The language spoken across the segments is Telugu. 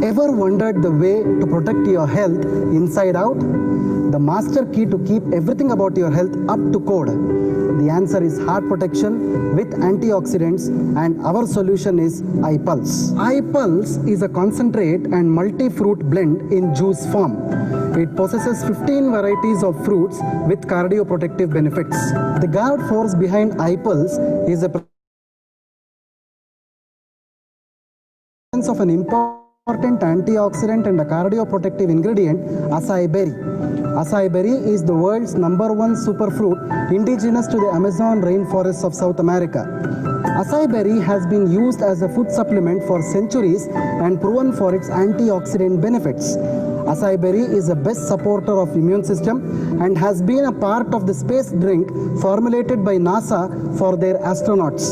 Ever wondered the way to protect your health inside out? The master key to keep everything about your health up to code. The answer is heart protection with antioxidants, and our solution is iPulse. iPulse is a concentrate and multi-fruit blend in juice form. It possesses 15 varieties of fruits with cardioprotective benefits. The guard force behind iPulse is a presence of an important antioxidant and a cardioprotective ingredient, acai berry. Acai berry is the world's #1 superfruit indigenous to the Amazon rainforests of South America. Acai berry has been used as a food supplement for centuries and proven for its antioxidant benefits. Acai berry is a best supporter of immune system and has been a part of the space drink formulated by NASA for their astronauts.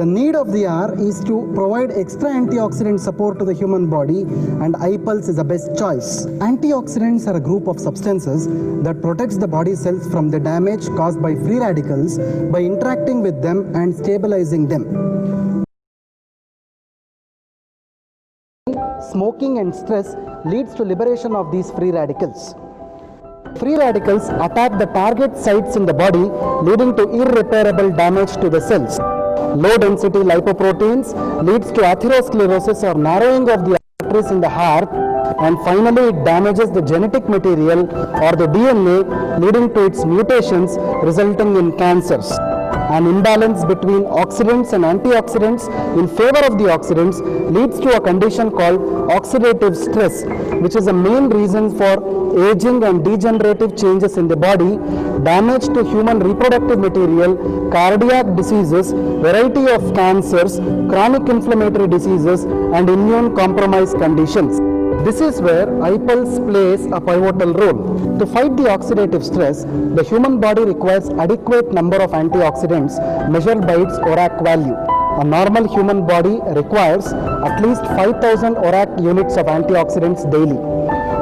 The need of the hour is to provide extra antioxidant support to the human body, and iPulse is the best choice. Antioxidants are a group of substances that protects the body cells from the damage caused by free radicals by interacting with them and stabilizing them. Smoking and stress leads to liberation of these free radicals. Free radicals attack the target sites in the body, leading to irreparable damage to the cells. Low density lipoproteins leads to atherosclerosis or narrowing of the arteries in the heart, and finally it damages the genetic material or the DNA, leading to its mutations resulting in cancers. An imbalance between oxidants and antioxidants in favor of the oxidants leads to a condition called oxidative stress, which is a main reason for aging and degenerative changes in the body, damage to human reproductive material, cardiac diseases, variety of cancers, chronic inflammatory diseases, and immune compromised conditions. This is where iPulse plays a pivotal role. To fight the oxidative stress, the human body requires adequate number of antioxidants measured by its ORAC value. A normal human body requires at least 5,000 ORAC units of antioxidants daily.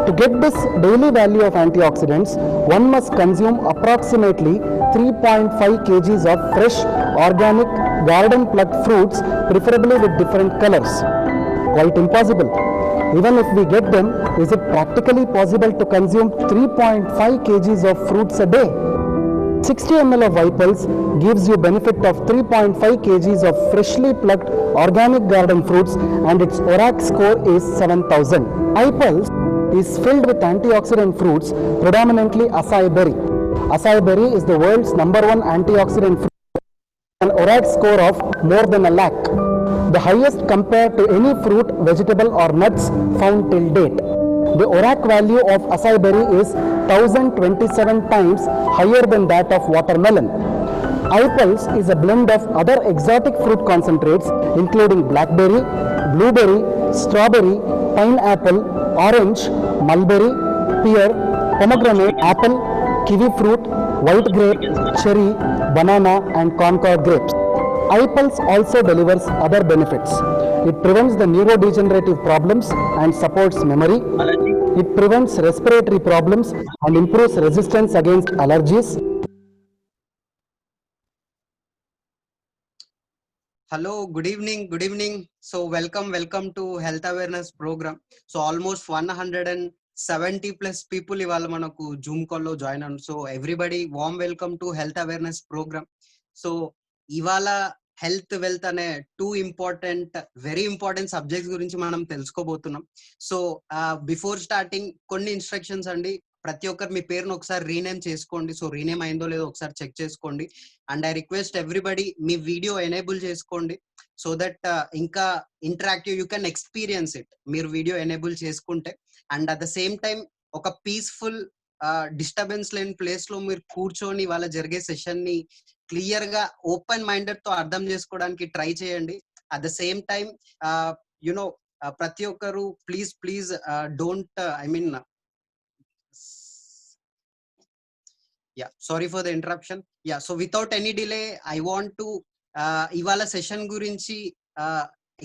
To get this daily value of antioxidants, one must consume approximately 3.5 kgs of fresh, organic, garden-plucked fruits, preferably with different colors. Quite impossible. Even if we get them, is it practically possible to consume 3.5 kgs of fruits a day? 60 ml of iPulse gives you benefit of 3.5 kgs of freshly plucked organic garden fruits, and its ORAC score is 7000. iPulse is filled with antioxidant fruits, predominantly acai berry. Acai berry is the world's #1 antioxidant fruit, an ORAC score of more than 1 lakh. The highest compared to any fruit, vegetable or nuts found till date. The ORAC value of acai berry is 1027 times higher than that of watermelon. iPulse is a blend of other exotic fruit concentrates including blackberry, blueberry, strawberry, pineapple, orange, mulberry, pear, pomegranate, apple, kiwi fruit, white grape, cherry, banana and concord grapes. iPulse also delivers other benefits. It prevents the neurodegenerative problems and supports memory. It prevents respiratory problems and improves resistance against allergies. Hello, good evening. So welcome to health awareness program. So almost 170 plus people ivala manaku Zoom call lo join on. So everybody warm welcome to health awareness program. So ivala health wealth అనే వెరీ ఇంపార్టెంట్ సబ్జెక్ట్స్ గురించి మనం తెలుసుకోబోతున్నాం. సో బిఫోర్ స్టార్టింగ్ కొన్ని ఇన్స్ట్రక్షన్స్ అండి. ప్రతి ఒక్కరు మీ పేరును ఒకసారి రీనేమ్ చేసుకోండి. సో రీనేమ్ అయిందో లేదో ఒకసారి చెక్ చేసుకోండి. And I request everybody me video enable చేసుకోండి సో దట్ ఇంకా interactive you can experience it మీరు వీడియో ఎనేబుల్ చేసుకుంటే. And at the same time ఒక పీస్ఫుల్ డిస్టర్బెన్స్ లేని ప్లేస్ లో మీరు కూర్చొని వాళ్ళ జరిగే సెషన్ ని క్లియర్ గా ఓపెన్ మైండెడ్ తో అర్థం చేసుకోవడానికి ట్రై చేయండి. At the same time you know ప్రతి ఒక్కరు please don't sorry for the interruption. So without any delay I want to ఇవాళ సెషన్ గురించి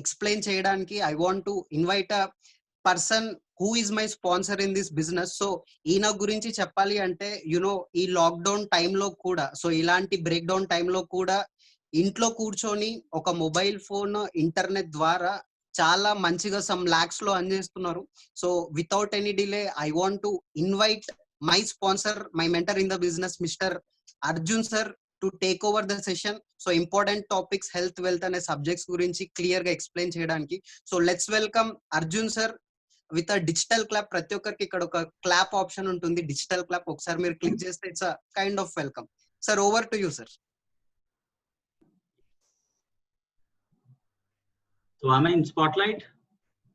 ఎక్స్ప్లెయిన్ చేయడానికి I want to invite a person who is my sponsor in this business. So ఈయన గురించి చెప్పాలి అంటే ఈ లాక్డౌన్ టైంలో కూడా, సో ఇలాంటి బ్రేక్ డౌన్ టైంలో కూడా ఇంట్లో కూర్చొని ఒక మొబైల్ ఫోన్ ఇంటర్నెట్ ద్వారా చాలా మంచిగా సమ్ లాక్స్ లో చేస్తున్నారు. So without any delay I want to invite my sponsor, my mentor in the business, mister Arjun sir, to take over the session. So important topics health wealth అనే సబ్జెక్ట్స్ గురించి క్లియర్ గా ఎక్స్ప్లెయిన్ చేయడానికి. So let's welcome Arjun sir with a digital clap. ప్రతి ఒక్కరికి ఇక్కడ ఒక క్లాప్ ఆప్షన్ ఉంటుంది, డిజిటల్ క్లాప్. ఒకసారి మీరు క్లిక్ చేస్తే it's a kind of welcome. Sir over to you sir. So am I in spotlight?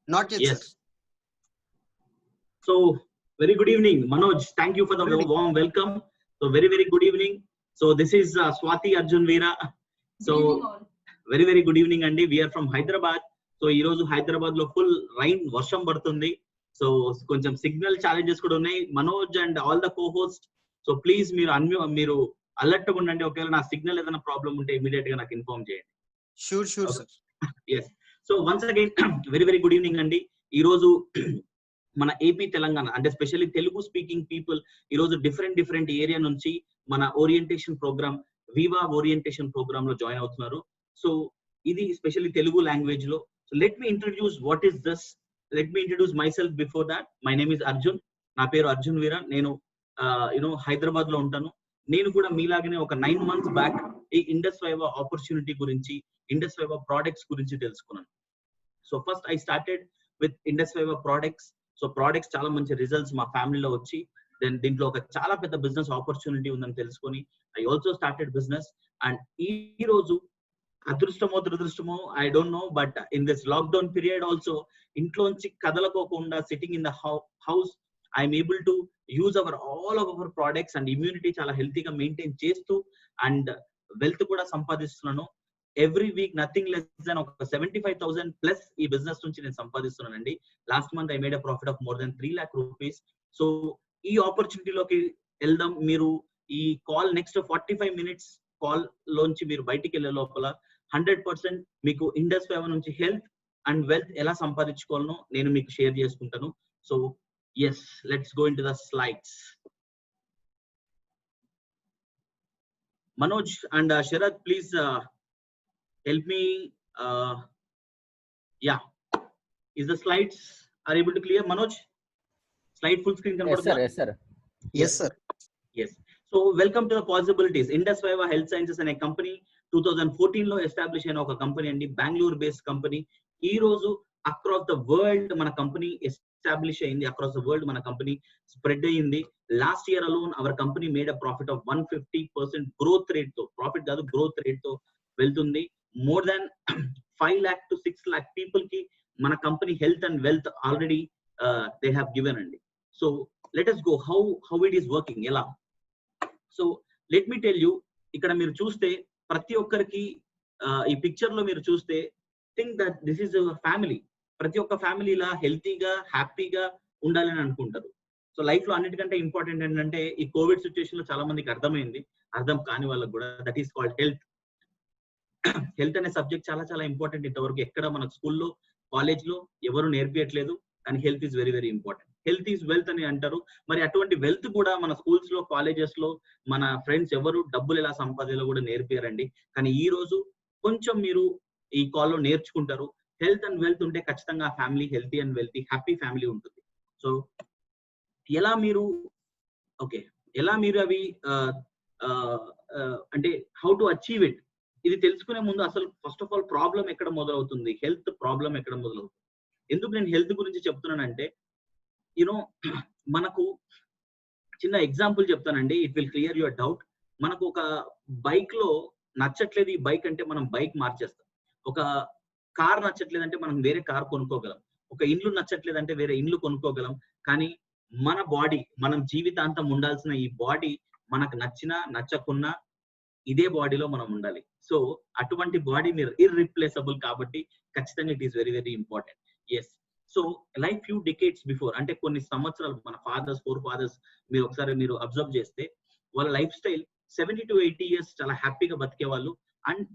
Not yet, Yes. sir. So very good evening, Manoj. Thank you for the warm welcome. So very good evening. So this is Swati Arjun Veera. So very good evening Andy. We are from Hyderabad. So ee roju Hyderabad lo full rain varsham padutundi. So koncham signal challenges kuda unnai. Manoj and all the co-hosts, so please మీరు alert ga undandi. ఒకవేళ నా సిగ్నల్ ఏదైనా ప్రాబ్లం ఉంటే ఇమిడియట్ గా నాకు ఇన్ఫార్మ్ చేయండి. Sure sir. Yes. So once again very good evening అండి. ఈ రోజు మన ఏపీ తెలంగాణ అంటే స్పెషల్లీ తెలుగు స్పీకింగ్ పీపుల్ ఈ రోజు డిఫరెంట్ ఏరియా నుంచి మన ఓరియంటేషన్ ప్రోగ్రామ్, వివా ఓరియంటేషన్ ప్రోగ్రామ్ లో జాయిన్ అవుతున్నారు. సో ఇది స్పెషల్లీ తెలుగు లాంగ్వేజ్ లో. So let me introduce what is this. Let me introduce my self before that. My name is Arjun. నా పేరు అర్జున్ వీరా. నేను హైదరాబాద్ లో ఉంటాను. నేను కూడా మీలాగనే ఒక 9 months బ్యాక్ ఈ ఇండస్ వైవా ఆపర్చునిటీ గురించి, ఇండస్ వైవా ప్రోడక్ట్స్ గురించి తెలుసుకున్నాను. So first I started with Indus viva products. So products చాలా మంచి రిజల్ట్స్ మా ఫ్యామిలీలో వచ్చి, దెన్ దీంట్లో ఒక చాలా పెద్ద బిజినెస్ ఆపర్చునిటీ ఉందని తెలుసుకొని I also started business. And ఈ రోజు అదృష్టమో దురదృష్టమో I don't know, but in this lockdown period also ఇంట్లోంచి కదలకోకుండా sitting in the house I'm able to use all of our products and immunity చాలా హెల్తీగా మెయింటైన్ చేస్తూ అండ్ వెల్త్ కూడా సంపాదిస్తున్నాను. Every week nothing less than ఒక 75,000 ప్లస్ ఈ బిజినెస్ నుంచి నేను సంపాదిస్తున్నానండి. Last month I made a profit of more than 3 lakh rupees. So ఈ ఆపర్చునిటీలోకి వెళ్దాం. మీరు ఈ కాల్ నెక్స్ట్ 45 minutes కాల్ లోంచి మీరు బయటికి వెళ్ళే లోపల 100% మీకు ఇండస్ వైవా నుంచి హెల్త్ అండ్ వెల్త్ ఎలా సంపాదించుకోవాలనో నేను మీకు షేర్ చేసుకుంటాను. So yes, let's go into the slides. Manoj and Sharad, please help me. Yeah, is the slides are able to clear? Manoj, slide full screen Yes sir. Yes sir. Yes. So welcome to the possibilities. Indus Viva Health Sciences అనే కంపెనీ 2014 లో ఎస్టాబ్లిష్ అయిన ఒక కంపెనీ అండి. Bengaluru based company. ఈ రోజు అక్రాస్ ద వరల్డ్ మన కంపెనీ ఎస్టాబ్లిష్ అయింది. అక్రాస్ ద వరల్డ్ మన కంపెనీ స్ప్రెడ్ అయ్యింది. Last year alone our company made a profit of 150% growth rate తో, ప్రాఫిట్ కాదు గ్రోత్ రేట్ తో వెళ్తుంది. More than 5 lakh to 6 lakh people కి మన company health and wealth already they have given అండి. So let us go how it is working, ఎలా. So let me tell you, ఇక్కడ మీరు చూస్తే ప్రతి ఒక్కరికి ఈ పిక్చర్ లో మీరు చూస్తే think that this is your family. ప్రతి ఒక్క ఫ్యామిలీలా హెల్తీగా హ్యాపీగా ఉండాలని అనుకుంటారు. సో లైఫ్ లో అన్నిటికంటే ఇంపార్టెంట్ ఏంటంటే ఈ కోవిడ్ సిచ్యువేషన్ లో చాలా మందికి అర్థమైంది, అర్థం కాని వాళ్ళకి కూడా, that is called health. Health అనే సబ్జెక్ట్ చాలా ఇంపార్టెంట్. ఇంతవరకు ఎక్కడ మన స్కూల్లో కాలేజ్ లో ఎవరు నేర్పించట్లేదు, కానీ health is very important. Health is wealth అని అంటారు. మరి అటువంటి వెల్త్ కూడా మన స్కూల్స్ లో, కాలేజెస్ లో మన ఫ్రెండ్స్ ఎవరు డబ్బులు ఎలా సంపాదించాలో కూడా నేర్పియారండి. కానీ ఈ రోజు కొంచెం మీరు ఈ కాల్లో నేర్చుకుంటారు. హెల్త్ అండ్ వెల్త్ ఉంటే ఖచ్చితంగా family healthy and wealthy happy family ఉంటుంది. సో ఎలా మీరు అవి అంటే హౌ టు అచీవ్ ఇట్, ఇది తెలుసుకునే ముందు అసలు ఫస్ట్ ఆఫ్ ఆల్ ప్రాబ్లం ఎక్కడ మొదలవుతుంది, హెల్త్ ప్రాబ్లం ఎక్కడ మొదలవుతుంది. ఎందుకు నేను హెల్త్ గురించి చెప్తున్నానంటే, మనకు చిన్న ఎగ్జాంపుల్ చెప్తానండి, it will clear your doubt. మనకు ఒక బైక్ లో నచ్చట్లేదు ఈ బైక్ అంటే మనం బైక్ మార్చేస్తాం. ఒక కార్ నచ్చట్లేదంటే మనం వేరే కార్ కొనుక్కోగలం. ఒక ఇల్లు నచ్చట్లేదంటే వేరే ఇల్లు కొనుక్కోగలం. కానీ మన బాడీ, మనం జీవితాంతం ఉండాల్సిన ఈ బాడీ మనకు నచ్చినా నచ్చకున్నా ఇదే బాడీలో మనం ఉండాలి. సో అటువంటి బాడీ మీరు ఇర్రిప్లేసబుల్ కాబట్టి ఖచ్చితంగా it is very important. Yes. So like few decades before, అంటే కొన్ని సంవత్సరాలు మన ఫోర్ ఫాదర్స్ మీరు ఒకసారి మీరు అబ్జర్వ్ చేస్తే వాళ్ళ లైఫ్ స్టైల్ 70 to 80 years చాలా హ్యాపీగా బతికే వాళ్ళు. And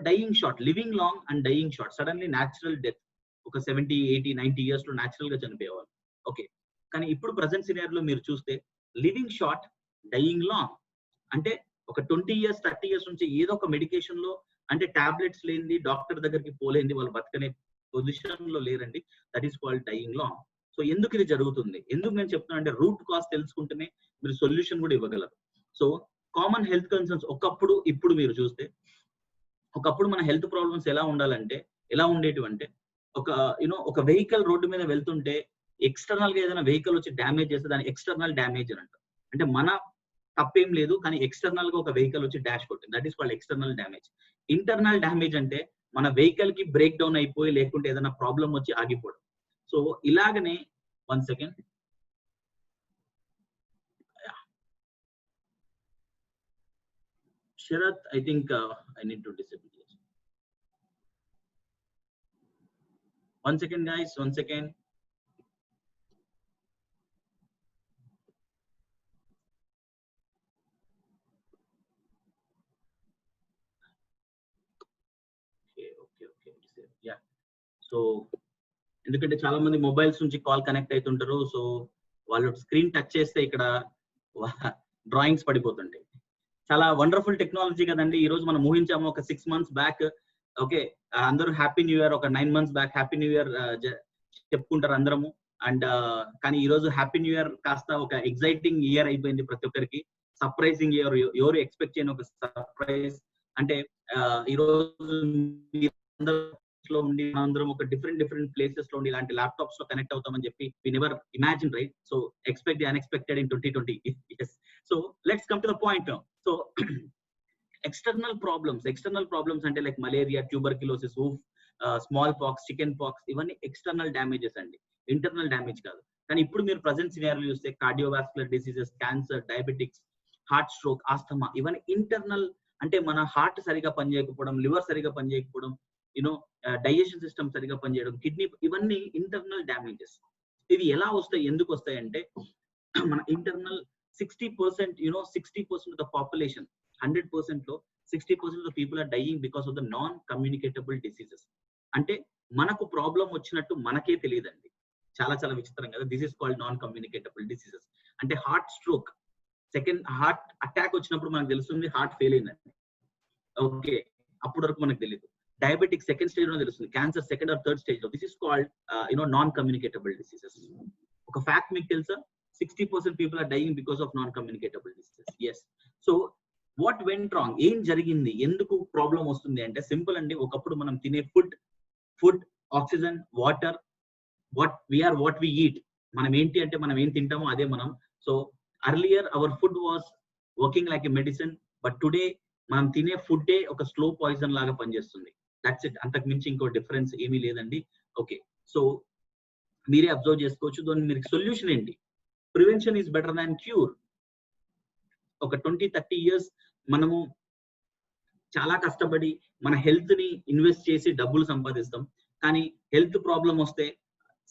dyeing short, living long and dyeing short. Suddenly natural death ఒక 70, 80, 90 years లో న్యాచురల్ గా చనిపోయేవాళ్ళు. ఓకే, కానీ ఇప్పుడు ప్రజెంట్ సినారియోలో మీరు చూస్తే లివింగ్ షార్ట్, డైయింగ్ లాంగ్. అంటే ఒక 20 years, 30 years నుంచి ఏదో ఒక మెడికేషన్ లో, అంటే టాబ్లెట్స్ లేనిది, డాక్టర్ దగ్గరికి పోలేంది వాళ్ళు బతకనే పొజిషన్ లో లేరండి. That is called dying long. So ఎందుకు ఇది జరుగుతుంది, ఎందుకు నేను చెప్తున్నా అంటే రూట్ కాస్ట్ తెలుసుకుంటేనే మీరు సొల్యూషన్ కూడా ఇవ్వగలరు. సో కామన్ హెల్త్ కన్సర్న్స్ ఒకప్పుడు ఇప్పుడు మీరు చూస్తే, ఒకప్పుడు మన హెల్త్ ప్రాబ్లమ్స్ ఎలా ఉండాలంటే ఎలా ఉండేటివంటే, ఒక వెహికల్ రోడ్డు మీద వెళ్తుంటే ఎక్స్టర్నల్ గా ఏదైనా వెహికల్ వచ్చి డ్యామేజ్ చేస్తే దాన్ని ఎక్స్టర్నల్ డ్యామేజ్ అని అంటారు. అంటే మన తప్పేం లేదు, కానీ ఎక్స్టర్నల్ గా ఒక వెహికల్ వచ్చి డాష్ కొట్టింది, that is called external damage. Internal damage అంటే మన వెహికల్ కి బ్రేక్ డౌన్ అయిపోయి లేకుంటే ఏదైనా ప్రాబ్లం వచ్చి ఆగిపోవడం. సో ఇలాగనే 1 second, Sharath, I think I need to disable this. 1 second guys, 1 second. Okay. Yeah. So ఎందుకంటే చాలా మంది మొబైల్స్ నుంచి కాల్ కనెక్ట్ అవుతుంటారు. సో వాళ్ళు స్క్రీన్ టచ్ చేస్తే ఇక్కడ డ్రాయింగ్స్ పడిపోతుంటాయి. చాలా వండర్ఫుల్ టెక్నాలజీ కదండి. ఈ రోజు మనం ఊహించాము ఒక 6 months బ్యాక్, ఓకే, అందరూ హ్యాపీ న్యూ ఇయర్, ఒక 9 months back happy new year చెప్పుకుంటారు అందరము. అండ్ కానీ ఈ రోజు హ్యాపీ న్యూ ఇయర్ కాస్త ఒక ఎగ్జైటింగ్ ఇయర్ అయిపోయింది ప్రతి ఒక్కరికి. సర్ప్రైజింగ్ ఇయర్, ఎవరు ఎక్స్పెక్ట్ చేయని ఒక సర్ప్రైజ్. అంటే ఈ రోజు లో ఉండి అందరం ఒక డిఫరెంట్ ప్లేసెస్ లో ఉండి ఇలాంటి ల్యాప్టాప్స్ లో కనెక్ట్ అవుతామని చెప్పి we never imagine, right? So expect the unexpected in 2020. yes. So let's come to the point. So external problems అంటే like malaria, tuberculosis, small pox, chicken pox, ఇవన్నీ ఎక్స్టర్నల్ డ్యామేజెస్ అండి, ఇంటర్నల్ డ్యామేజ్ కాదు. కానీ ఇప్పుడు మీరు ప్రజెంట్ సినారియో చూస్తే cardiovascular diseases, cancer, diabetics, heart stroke, asthma, ఇవన్నీ ఇంటర్నల్. అంటే మన హార్ట్ సరిగా పనిచేయకపోవడం, లివర్ సరిగా పనిచేయకపోవడం, డైజెషన్ సిస్టమ్ సరిగా పనిచేయడం, కిడ్నీ, ఇవన్నీ ఇంటర్నల్ డ్యామేజెస్. ఇవి ఎలా వస్తాయి, ఎందుకు వస్తాయి అంటే మన ఇంటర్నల్ 60% 60% ఆఫ్ ద పాపులేషన్, 100% లో 60% of people are dying because of the non communicable diseases. అంటే మనకు ప్రాబ్లం వచ్చినట్టు మనకే తెలియదండి. చాలా చాలా విచిత్రం కదా. This is called non communicable diseases. అంటే heart stroke, second heart attack వచ్చినప్పుడు మనకు తెలుస్తుంది హార్ట్ ఫెయిల్ అయిందండి. ఓకే, అప్పటి వరకు మనకు తెలియదు. డయాబెటిక్ సెకండ్ స్టేజ్ లో తెలుస్తుంది, cancer second or third stage లో. This is called non communicable diseases. ఒక ఫ్యాక్ట్ మీకు తెలుసా, 60% people are dying because of non communicable diseases. Yes. So what went wrong, ఏం జరిగింది, ఎందుకు ప్రాబ్లం వస్తుంది అంటే సింపుల్ అండి. ఒకప్పుడు మనం తినే food, oxygen, water, what we eat, మనం ఏంటి అంటే మనం ఏం తింటామో అదే మనం. So earlier our food was working like a medicine, but today మనం తినే ఫుడ్డే ఒక స్లో పాయిజన్ లాగా పనిచేస్తుంది. దట్స్ ఇట్, అంతకు మించి ఇంకో డిఫరెన్స్ ఏమీ లేదండి. ఓకే, సో మీరే అబ్జర్వ్ చేసుకోవచ్చు. దాని మీరు సొల్యూషన్ ఏంటి? Prevention is better than cure. ఒక 20-30 years మనము చాలా కష్టపడి మన హెల్త్ ని ఇన్వెస్ట్ చేసి డబ్బులు సంపాదిస్తాం. కానీ హెల్త్ ప్రాబ్లం వస్తే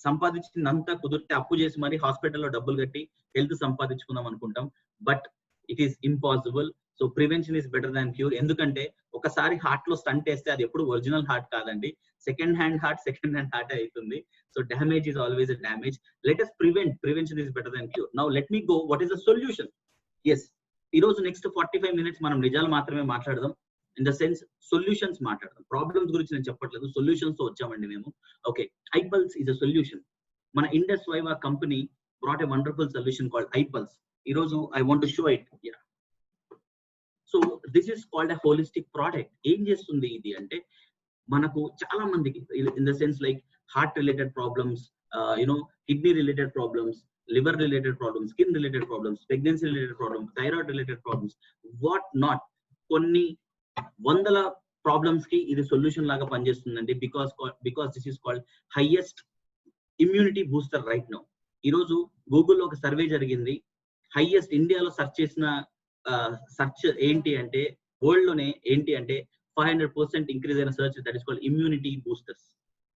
సంపాదించినంత కుదిరితే అప్పు చేసి మరి హాస్పిటల్లో డబ్బులు కట్టి హెల్త్ సంపాదించుకుందాం అనుకుంటాం. But it is impossible. So prevention is better than cure. ఎందుకంటే ఒకసారి హార్ట్ లో స్టంట్ వేస్తే అది ఎప్పుడు ఒరిజినల్ హార్ట్ కాదండి, సెకండ్ హ్యాండ్ హార్ట్ అవుతుంది. So damage is always a damage. Let us prevent. Prevention is better than cure. Now let me go, what is the solution? Yes, ఈ రోజు నెక్స్ట్ 45 minutes మనం నిజాలు మాత్రమే మాట్లాడదాం. ఇన్ ద సెన్స్ సొల్యూషన్స్ మాట్లాడదాం. ప్రాబ్లమ్స్ గురించి నేను చెప్పట్లేదు, సొల్యూషన్స్ తో వచ్చామండి మేము. Okay, iPulse is a solution. మన Indus viva company brought a wonderful solution called iPulse. ఈ రోజు I want to show it. Yeah. So this is called a holistic product. ఏం చేస్తుంది ఇది అంటే మనకు చాలా మందికి in the sense like heart related problems, kidney related problems, liver related problems, skin related problems, pregnancy related problems, thyroid related problems, what not, కొన్ని వందల ప్రాబ్లమ్స్ కి ఇది సొల్యూషన్ లాగా పనిచేస్తుందండి. Because this is called highest immunity booster right now. ఈ రోజు గూగుల్లో ఒక సర్వే జరిగింది, హైయెస్ట్ ఇండియాలో సెర్చ్ చేసిన సెర్చ్ ఏంటి అంటే వరల్డ్ లోనే ఏంటి అంటే 500% ఇంక్రీజ్ అయిన search, that is called immunity boosters.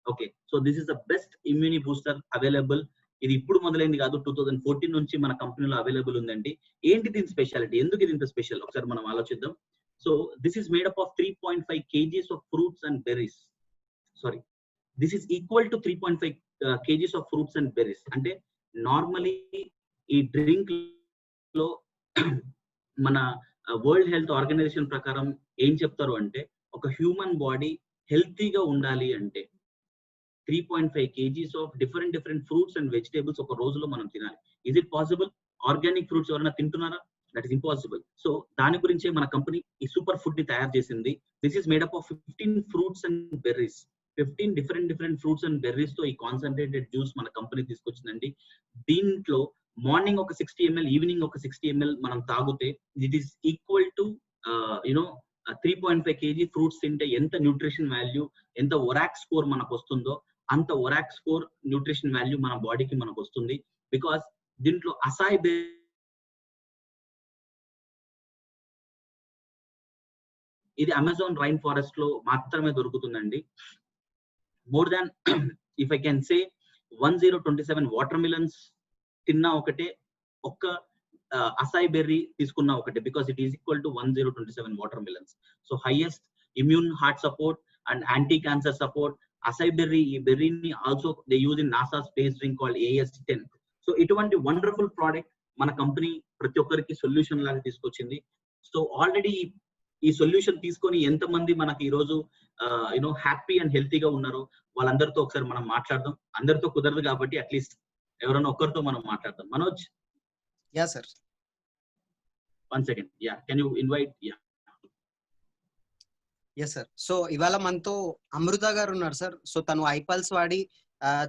Okay, so this is the best immunity booster available. ఇది ఇప్పుడు మొదలైంది కాదు, 2014 నుంచి మన కంపెనీలో అవైలబుల్ ఉందండి. ఏంటి దీని స్పెషాలిటీ, ఎందుకు ఇది ఇంత స్పెషల్ ఒకసారి మనం ఆలోచిద్దాం. So this is made up of 3.5 kgs of fruits and berries. Sorry, this is equal to 3.5 kgs of fruits and berries. అంటే నార్మలీ ఈ డ్రింక్ లో మన వరల్డ్ హెల్త్ ఆర్గనైజేషన్ ప్రకారం ఏం చెప్తారు అంటే ఒక హ్యూమన్ బాడీ హెల్తీగా ఉండాలి అంటే 3.5 kgs of different fruits and vegetables ఒక రోజులో మనం తినాలి. Is it possible? Organic fruits ఎవరైనా తింటున్నారా? That is impossible. సో దాని గురించే మన కంపెనీ ఈ సూపర్ ఫుడ్ ని తయారు చేసింది. This is made up of 15 fruits and berries. 15 different fruits and berries తో ఈ కాన్సన్ట్రేటెడ్ జ్యూస్ మన కంపెనీ తీసుకొచ్చిందండి. దీంట్లో మార్నింగ్ ఒక 60 ml, ఈవినింగ్ ఒక 60 ml మనం తాగితే it is equal to 3.5 kg fruits తింటే ఎంత న్యూట్రిషన్ వాల్యూ, ఎంత ఒరాక్ స్కోర్ మనకు వస్తుందో అంత ఒరాక్ స్కోర్ న్యూట్రిషన్ వాల్యూ మన బాడీకి మనకు వస్తుంది. బికాస్ దీంట్లో అసాయ్ బెర్రీ ఇది అమెజాన్ రైన్ ఫారెస్ట్ లో మాత్రమే దొరుకుతుందండి. More than if I can say 1027 watermelons తిన్నా ఒకటే, ఒక్క అసాయ్ బెర్రీ తీసుకున్న ఒకటే, because it is equal to 1027 watermelons. So highest immune heart support and anti cancer support acai berry. ఈ బెర్రీని also they use in NASA space drink called AS10. So ఇటువంటి వండర్ఫుల్ ప్రోడక్ట్ మన కంపెనీ ప్రతి ఒక్కరికి సొల్యూషన్ లాగా తీసుకొచ్చింది. సో ఆల్రెడీ ఈ సొల్యూషన్ తీసుకొని ఎంతమంది మనకి ఈ రోజు హ్యాపీ అండ్ హెల్తీగా ఉన్నారో వాళ్ళందరితో ఒకసారి మనం మాట్లాడదాం. అందరితో కుదరదు కాబట్టి అట్లీస్ట్ ఎవరైనా ఒక్కరితో మనం మాట్లాడదాం. Manoj, yeah sir, 1 second. Yeah, can you invite? Yeah, yes sir. So ఇవాళ మనతో అమృత గారు ఉన్నారు సార్. సో తను ఐపల్స్ వాడి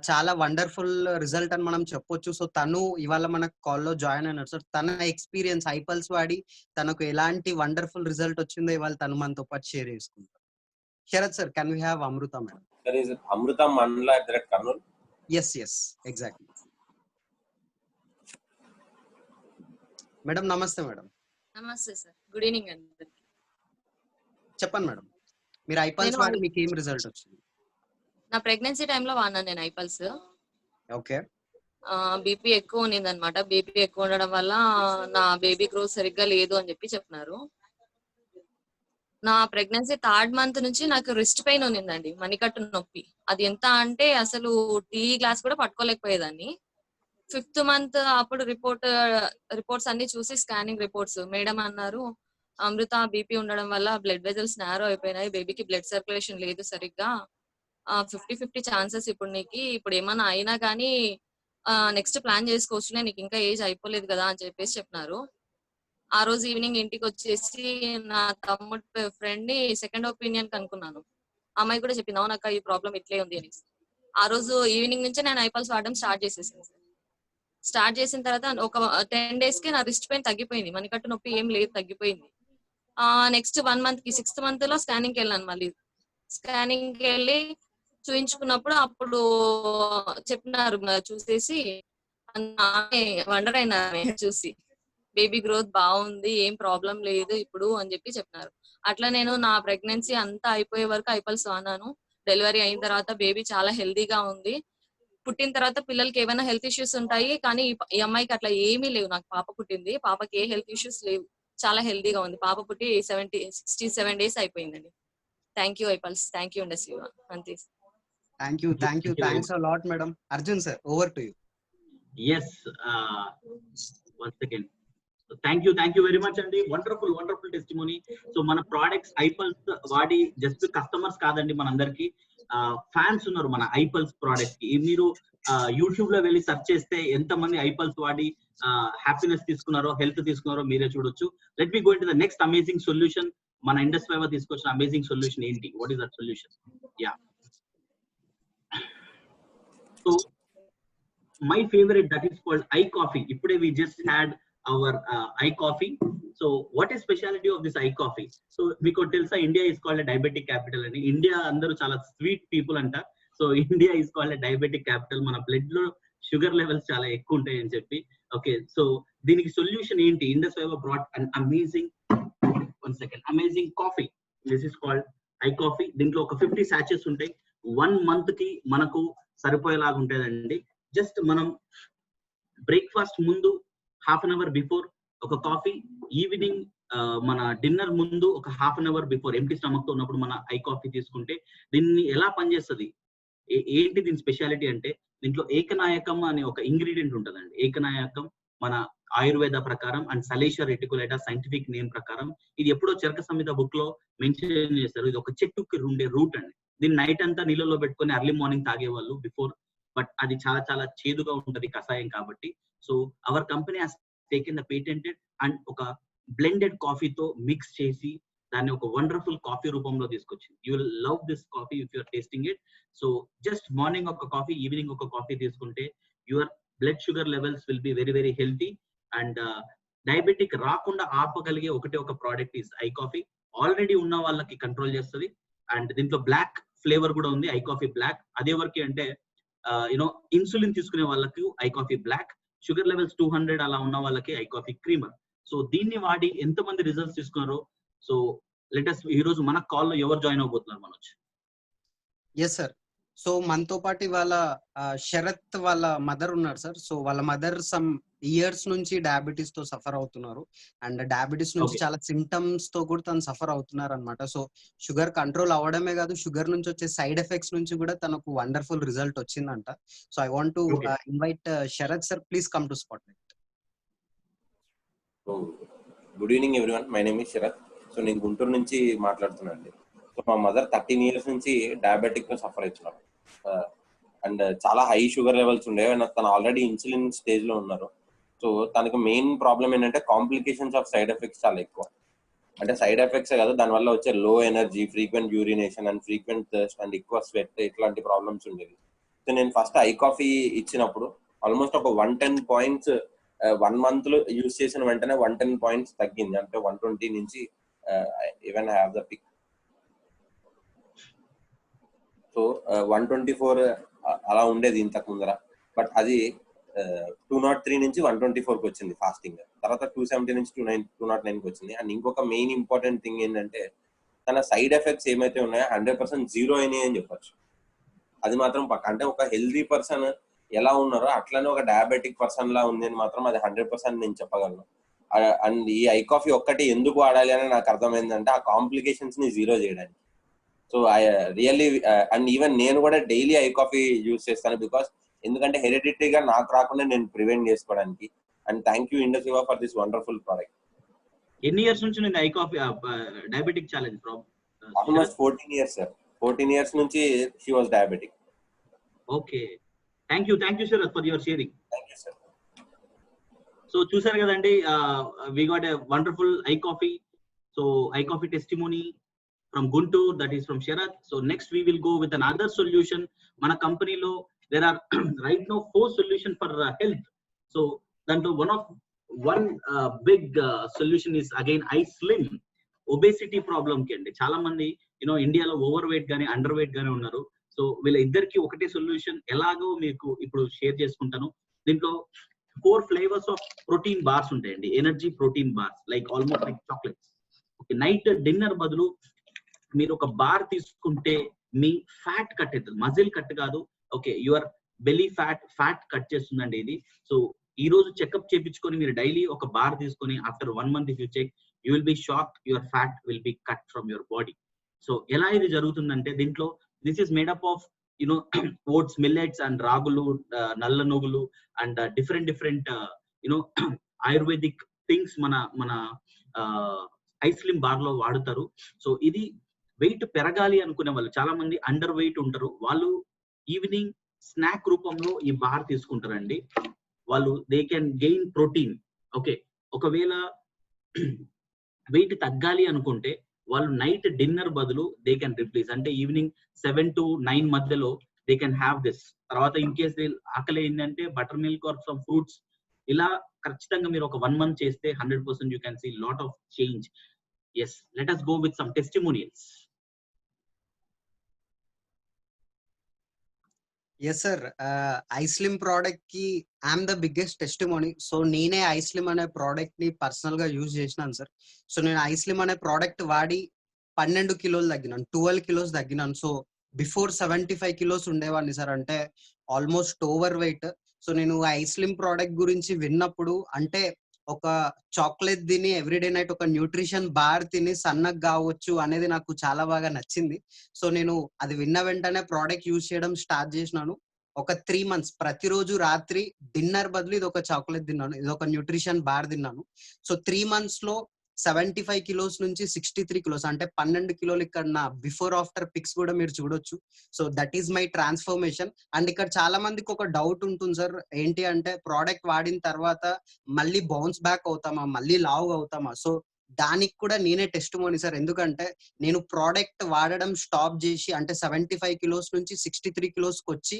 చాలా వండర్ఫుల్ రిజల్ట్ అని మనం చెప్పొచ్చు. సో తను ఇవాళ మన కాల్లో జాయిన్ అయినారు సార్. తన ఎక్స్పీరియన్స్ ఐపల్స్ వాడి తనకు ఎలాంటి వండర్ఫుల్ రిజల్ట్ వచ్చిందో ఇవాళ తను మనతో పాటు షేర్ చేసుకుంటారు. Sharath sir, can we have Amruta madam? Sir, is it Amruta Mandla at Karnool? Yes, exactly. Madam నమస్తే. మేడం నమస్తే సార్, గుడ్ ఈవినింగ్ అందరికి. చెప్పండి మేడం, మీరు ఐపల్స్ వాడి మీకు ఏం రిజల్ట్ వచ్చింది? నా ప్రెగ్నెన్సీ టైంలో వాడినాను నేను ఐపల్స్. ఓకే. బీపీ ఎక్కువ ఉన్నింది అనమాట. బీపీ ఎక్కువ ఉండడం వల్ల నా బేబీ గ్రోత్ సరిగ్గా లేదు అని చెప్పినారు. నా ప్రెగ్నెన్సీ 3rd month నుంచి నాకు రిస్ట్ పెయిన్ ఉన్నిందండి, మణికట్టు నొప్పి. అది ఎంత అంటే అసలు టీ గ్లాస్ కూడా పట్టుకోలేకపోయేదాన్ని. 5th month అప్పుడు రిపోర్ట్స్ అన్ని చూసి, స్కానింగ్ రిపోర్ట్స్, మేడం అన్నారు అమృత బీపీ ఉండడం వల్ల బ్లడ్ వెజల్స్ నారో అయిపోయినాయి, బేబీకి బ్లడ్ సర్క్యులేషన్ లేదు సరిగ్గా, 50-50 ఛాన్సెస్ ఇప్పుడు నీకు, ఇప్పుడు ఏమన్నా అయినా కానీ నెక్స్ట్ ప్లాన్ చేసుకోవచ్చులే, నీకు ఇంకా ఏజ్ అయిపోలేదు కదా అని చెప్పినారు. ఆ రోజు ఈవినింగ్ ఇంటికి వచ్చేసి నా తమ్ముడు ఫ్రెండ్ ని సెకండ్ ఒపీనియన్ కనుక్కున్నాను. అమ్మాయి కూడా చెప్పింది అవునక్క ఈ ప్రాబ్లం ఇట్లే ఉంది అని. ఆ రోజు ఈవినింగ్ నుంచే నేను ఐపల్స్ వాడడం స్టార్ట్ చేసేసాను. స్టార్ట్ చేసిన తర్వాత ఒక 10 days కి నా రిస్ట్ పెయిన్ తగ్గిపోయింది, మణికట్టు నొప్పి ఏం లేదు, తగ్గిపోయింది. నెక్స్ట్ 1 month కి 6th month లో స్కానింగ్ కి వెళ్ళాను. మళ్ళీ స్కానింగ్ కి వెళ్ళి చూయించుకున్నప్పుడు అప్పుడు చెప్పినారు, చూసేసి వండర్ అయినారు చూసి, బేబీ గ్రోత్ బాగుంది, ఏం ప్రాబ్లం లేదు ఇప్పుడు అని చెప్పినారు. అట్లా నేను నా ప్రెగ్నెన్సీ అంతా అయిపోయే వరకు ఐపల్స్ వాడినాను. డెలివరీ అయిన తర్వాత బేబీ చాలా హెల్దీగా ఉంది. పుట్టిన తర్వాత పిల్లలకి ఏమైనా హెల్త్ ఇష్యూస్ ఉంటాయి, కానీ ఈ అమ్మాయికి అట్లా ఏమీ లేవు. నాకు పాప పుట్టింది, పాపకి ఏ హెల్త్ ఇష్యూస్ లేవు, చాలా హెల్దీగా ఉంది. పాప పుట్టి 67 days అయిపోయిందండి. Thank you iPulse, thank you అండి శివ. అంతే. Thanks a lot madam. Arjun sir, over to you. yes, 1 second. Thank you very much అండి. Wonderful testimony. సో మన ప్రోడక్ట్స్ ఐపల్స్ వాడి జస్ట్ కస్టమర్స్ కాదండి, మనందరికి ఫ్యాన్స్ ఉన్నారు మన ఐపల్స్ ప్రోడక్ట్ కి. మీరు యూట్యూబ్ లో వెళ్ళి సెర్చ్ చేస్తే ఎంత మంది ఐపల్స్ వాడి హ్యాపీనెస్ తీసుకున్నారో, హెల్త్ తీసుకున్నారో మీరే చూడొచ్చు. Let me go into the next amazing solution. మన ఇండస్ ఫైబర్ తీసుకొచ్చిన అమేజింగ్ సొల్యూషన్ ఏంటి? What is that solution? Yeah, so my favourite, that is called iCoffee. ఇప్పుడే we just had our iCoffee. So what is speciality of this iCoffee? So మీకు తెలుసా, India is called a diabetic capital అని. ఇండియా అందరూ చాలా స్వీట్ పీపుల్ అంట. So India is called a diabetic capital. మన బ్లడ్ లో షుగర్ లెవెల్స్ చాలా ఎక్కువ ఉంటాయి అని చెప్పి. ఓకే, సో దీనికి సొల్యూషన్ ఏంటి? Indus fibre brought an amazing coffee. This is called iCoffee. దీంట్లో ఒక 50 sachets ఉంటాయి. 1 month కి మనకు సరిపోయేలాగా ఉంటుందండి. జస్ట్ మనం బ్రేక్ఫాస్ట్ ముందు half an hour బిఫోర్ ఒక కాఫీ, ఈవినింగ్ మన డిన్నర్ ముందు ఒక half an hour before empty stomach తో ఉన్నప్పుడు మన iCoffee తీసుకుంటే దీన్ని ఎలా పనిచేస్తుంది, ఏంటి దీని స్పెషాలిటీ అంటే, దీంట్లో ఏకనాయకం అనే ఒక ఇంగ్రీడియంట్ ఉంటుందండి. ఏకనాయకం మన ఆయుర్వేద ప్రకారం అండ్ సలేషియా రెటికులేటా సైంటిఫిక్ నేమ్ ప్రకారం ఇది ఎప్పుడో చరక సంహిత బుక్ లో మెన్షన్ చేస్తారు. ఇది ఒక చెట్టుకి ఉండే రూట్ అండి. దీన్ని నైట్ అంతా నీళ్ళలో పెట్టుకొని ఎర్లీ మార్నింగ్ తాగేవాళ్ళు బిఫోర్, బట్ అది చాలా చాలా చేదుగా ఉంటది కషాయం కాబట్టి. So our company has taken the patented and ఒక బ్లెండెడ్ కాఫీతో మిక్స్ చేసి దాన్ని ఒక వండర్ఫుల్ కాఫీ రూపంలో తీసుకొచ్చింది. You will love this coffee if you're tasting it. So just morning ఒక కాఫీ, ఈవినింగ్ ఒక కాఫీ తీసుకుంటే your blood sugar levels will be very very healthy. And diabetic రాకుండా ఆపగలిగే ఒకటే ఒక product is I coffee. Already ఉన్న వాళ్ళకి కంట్రోల్ చేస్తుంది. అండ్ దీంట్లో బ్లాక్ ఫ్లేవర్ కూడా ఉంది, ఐ కాఫీ బ్లాక్. అదే వరకు అంటే యూనో ఇన్సులిన్ తీసుకునే వాళ్ళకి iCoffee black, sugar levels 200 అలా ఉన్న వాళ్ళకి ఐ కాఫీ క్రీమర్. సో దీన్ని వాడి ఎంతమంది రిజల్ట్స్ తీసుకున్నారో. సో లెటస్ ఈ రోజు మన కాల్ లో ఎవరు జాయిన్ అవబోతున్నారు మనోజ్? Yes sir. సో మనతో పాటు ఇవాళ శరత్ వాళ్ళ మదర్ ఉన్నారు సార్. సో వాళ్ళ మదర్ సమ్ ఇయర్స్ నుంచి డయాబెటీస్ తో సఫర్ అవుతున్నారు. అండ్ డయాబెటీస్ నుంచి చాలా సిమ్టమ్స్ తో కూడా తను సఫర్ అవుతున్నారు అనమాట. సో షుగర్ కంట్రోల్ అవ్వడమే కాదు, షుగర్ నుంచి వచ్చే సైడ్ ఎఫెక్ట్స్ నుంచి కూడా తనకు వండర్ఫుల్ రిజల్ట్ వచ్చిందంట. So I want to invite Sharath sir, please come to spotlight. Good evening everyone, my name is Sharath. So నేను గుంటూరు నుంచి మాట్లాడుతున్నాను అండి. సో మా మదర్ 13 years నుంచి డయాబెటిక్ తో సఫర్ అవుతున్నారు. అండ్ చాలా హై షుగర్ లెవెల్స్ ఉండేవి. తను ఆల్రెడీ ఇన్సులిన్ స్టేజ్ లో ఉన్నారు. సో తనకు మెయిన్ ప్రాబ్లం ఏంటంటే కాంప్లికేషన్స్ ఆఫ్ సైడ్ ఎఫెక్ట్స్ చాలా ఎక్కువ. అంటే సైడ్ ఎఫెక్ట్స్ కాదు, దానివల్ల వచ్చే లో energy, frequent urination and frequent thirst and ఎక్కువ స్వెట్, ఇట్లాంటి ప్రాబ్లమ్స్ ఉండేవి. సో నేను ఫస్ట్ ఐ కాఫీ ఇచ్చినప్పుడు ఆల్మోస్ట్ ఒక 110 points 1 month లో యూజ్ చేసిన వెంటనే 110 points తగ్గింది. అంటే 120 నుంచి even have the pic. So 124 అలా ఉండేది ఇంతకు ముందర. బట్ అది 203 నుంచి 124కి వచ్చింది ఫాస్టింగ్. తర్వాత 270 నుంచి 209కి వచ్చింది. అండ్ ఇంకొక మెయిన్ ఇంపార్టెంట్ థింగ్ ఏంటంటే తన సైడ్ ఎఫెక్ట్స్ ఏమైతే ఉన్నాయో 100% జీరో అయినాయి అని చెప్పొచ్చు. అది మాత్రం పక్క. అంటే ఒక హెల్దీ పర్సన్ ఎలా ఉన్నారో అట్లనే ఒక డయాబెటిక్ పర్సన్ లా ఉంది అని మాత్రం అది 100% నేను చెప్పగలను. అండ్ ఈ ఐ కాఫీ ఒక్కటి ఎందుకు వాడాలి అని నాకు అర్థమైందంటే ఆ కాంప్లికేషన్స్ ని జీరో చేయడానికి. So I really and even నేను కూడా డైలీ ఐ కాఫీ యూజ్ చేస్తాను. బికాస్ ఎందుకంటే హెరిడిటరీగా నాకు రాకుండా నేను ప్రివెంట్ చేసుకోవడానికి. And thank you Indusviva for this wonderful product. ఎన్ని ఇయర్స్ నుంచి నేను iCoffee diabetic challenge problem? Almost 14 years sir. 14 years నుంచి she was diabetic. Okay, thank you Sharath for your sharing. Thank you sir. So చూసారు కదండి, we got a wonderful I coffee. So iCoffee testimony from Guntur, that is from Sharath. So next we will go with another solution. మన కంపెనీలో there are right now 4 solutions for health. So దాంట్లో one big solution is again iSlim. Obesity problem కి అండి. చాలా మంది ఇండియాలో ఓవర్ వెయిట్ గానీ అండర్ వెయిట్ గానీ ఉన్నారు. సో వీళ్ళ ఇద్దరికి ఒకటే సొల్యూషన్ ఎలాగో మీకు ఇప్పుడు షేర్ చేసుకుంటాను. దీంట్లో 4 flavors ఆఫ్ ప్రోటీన్ బార్స్ ఉంటాయండి, energy protein bars, like almost like chocolates. Okay, night dinner బదులు మీరు ఒక బార్ తీసుకుంటే మీ ఫ్యాట్ కట్ అవుతుంది, మజిల్ కట్ కాదు. Okay, your belly fat cut చేస్తుందండి ఇది. సో ఈ రోజు చెకప్ చేయించుకొని మీరు డైలీ ఒక బార్ తీసుకొని after 1 month if you check, you will be shocked, your fat will be cut from your body. So ఎలా ఇది జరుగుతుందంటే దీంట్లో this is made up of oats, millets and రాగులు, నల్ల నువ్వులు అండ్ డిఫరెంట్ ఆయుర్వేదిక్ థింగ్స్ మన ఐస్లిమ్ బార్ లో వాడుతారు. సో ఇది వెయిట్ పెరగాలి అనుకునే వాళ్ళు, చాలా మంది అండర్ వెయిట్ ఉంటారు, వాళ్ళు ఈవినింగ్ స్నాక్ రూపంలో ఈ బార్ తీసుకుంటారండి. వాళ్ళు they can gain protein. Okay, ఒకవేళ వెయిట్ తగ్గాలి అనుకుంటే వాళ్ళు నైట్ డిన్నర్ బదులు దే కెన్ రిప్లేస్, అంటే ఈవినింగ్ 7 to 9 మధ్యలో దే కెన్ హ్యావ్ దిస్. తర్వాత ఇన్ కేస్ ఆకలి ఏంటంటే butter milk or some fruits. ఇలా ఖచ్చితంగా మీరు ఒక 1 month చేస్తే 100% you can see lot of change. Yes, let us go with some testimonials. Yes sir, iSlim product కి I'm the biggest testimony. So నేనే ఐస్లిమ్ అనే ప్రోడక్ట్ ని పర్సనల్ గా యూజ్ చేసినాను సార్. సో నేను ఐస్లిమ్ అనే ప్రోడక్ట్ వాడి 12 kilos తగ్గినాను, 12 kilos తగ్గినాను. సో బిఫోర్ 75 kilos ఉండేవాడిని సార్, అంటే ఆల్మోస్ట్ ఓవర్ వెయిట్. సో నేను ఐస్లిమ్ ప్రోడక్ట్ గురించి విన్నప్పుడు, అంటే ఒక చాక్లెట్ తిని ఎవ్రీడే నైట్ ఒక న్యూట్రిషన్ బార్ తిని సన్నగా కావచ్చు అనేది నాకు చాలా బాగా నచ్చింది. సో నేను అది విన్న వెంటనే ప్రోడక్ట్ యూజ్ చేయడం స్టార్ట్ చేసినాను. ఒక 3 months ప్రతిరోజు రాత్రి డిన్నర్ బదులు ఇది ఒక చాక్లెట్ తిన్నాను, ఇది ఒక న్యూట్రిషన్ బార్ తిన్నాను. సో 3 months లో 75 కిలోస్ నుంచి 63 కిలోస్, అంటే 12 కిలోలు ఇక్కడ నా బిఫోర్ ఆఫ్టర్ పిక్స్ కూడా మీరు చూడొచ్చు. So that is my transformation. And ఇక్కడ చాలా మందికి ఒక డౌట్ ఉంటుంది సార్, ఏంటి అంటే ప్రోడక్ట్ వాడిన తర్వాత మళ్ళీ బౌన్స్ బ్యాక్ అవుతామా, మళ్ళీ లావు అవుతామా? సో దానికి కూడా నేనే టెస్టిమోనీ సార్. ఎందుకంటే నేను ప్రోడక్ట్ వాడడం స్టాప్ చేసి అంటే 75 కిలోస్ నుంచి 63 కిలోస్కి వచ్చి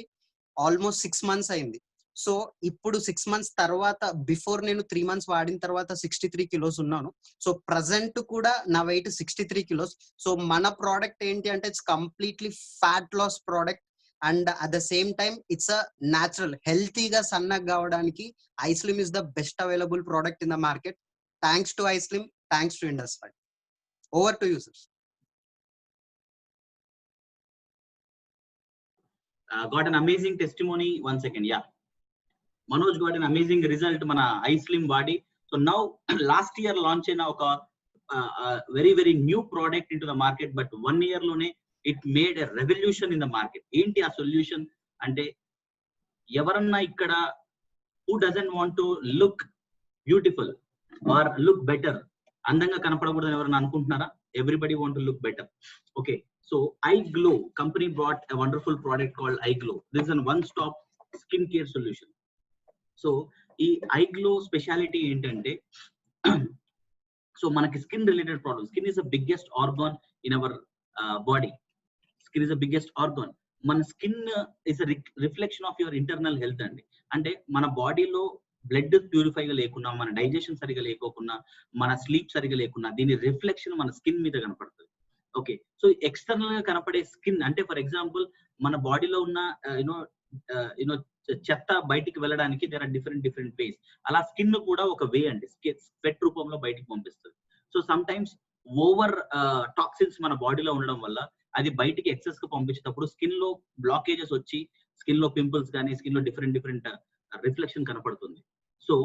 ఆల్మోస్ట్ 6 మంత్స్ అయింది. సో ఇప్పుడు 6 మంత్స్ తర్వాత, బిఫోర్ నేను 3 మంత్స్ వాడిన తర్వాత 63 కిలోస్ ఉన్నాను. సో ప్రజెంట్ కూడా నా వెయిట్ 63 కిలోస్. సో మన ప్రోడక్ట్ ఏంటి అంటే it's completely fat loss product and at the same time it's a natural, హెల్తీగా సన్నగా కావడానికి iSlim is the best available product in the market. Thanks to iSlim, thanks to Indus five. Over to you sir. Got an amazing testimony once again. Yeah, Manoj got an amazing result మన ఐస్లిమ్ వాడి. So now last year launch అయిన ఒక very very new product in to the market, but 1 year లోనే it made a revolution in the market. ఏంటి ఆ సొల్యూషన్ అంటే, ఎవరన్నా ఇక్కడ who doesn't want to look beautiful or look better, అందంగా కనపడకూడదని ఎవరన్నా అనుకుంటున్నారా? Everybody want to look better. Okay, so iGlow company brought a wonderful product called iGlow. This is a one-stop skincare solution. So ఈ iGlow speciality ఏంటంటే, so మనకి skin related problems, skin is the biggest organ in our body. Skin is the biggest organ. మన skin is a reflection of your internal health అండి. అంటే మన బాడీలో బ్లడ్ ప్యూరిఫైగా లేకున్నా, మన డైజెషన్ సరిగా లేకోకున్నా, మన స్లీప్ సరిగా లేకున్నా, దీని రిఫ్లెక్షన్ మన స్కిన్ మీద కనపడుతుంది. ఓకే, సో ఎక్స్టర్నల్ గా కనపడే స్కిన్ అంటే, ఫర్ ఎగ్జాంపుల్ మన బాడీలో ఉన్న యూనో చెత్త బయటికి వెళ్ళడానికి దేర్ ఆర్ డిఫరెంట్ వేస్. అలా స్కిన్ కూడా ఒక వే అండి, స్వెట్ రూపంలో బయటికి పంపిస్తుంది. So some times over toxins మన బాడీలో ఉండడం వల్ల అది బయటికి ఎక్సెస్ గా పంపించేటప్పుడు స్కిన్ లో బ్లాకేజెస్ వచ్చి స్కిన్ లో పింపుల్స్ కానీ, స్కిన్ లో డిఫరెంట్ రిఫ్లెక్షన్ కనపడుతుంది. సో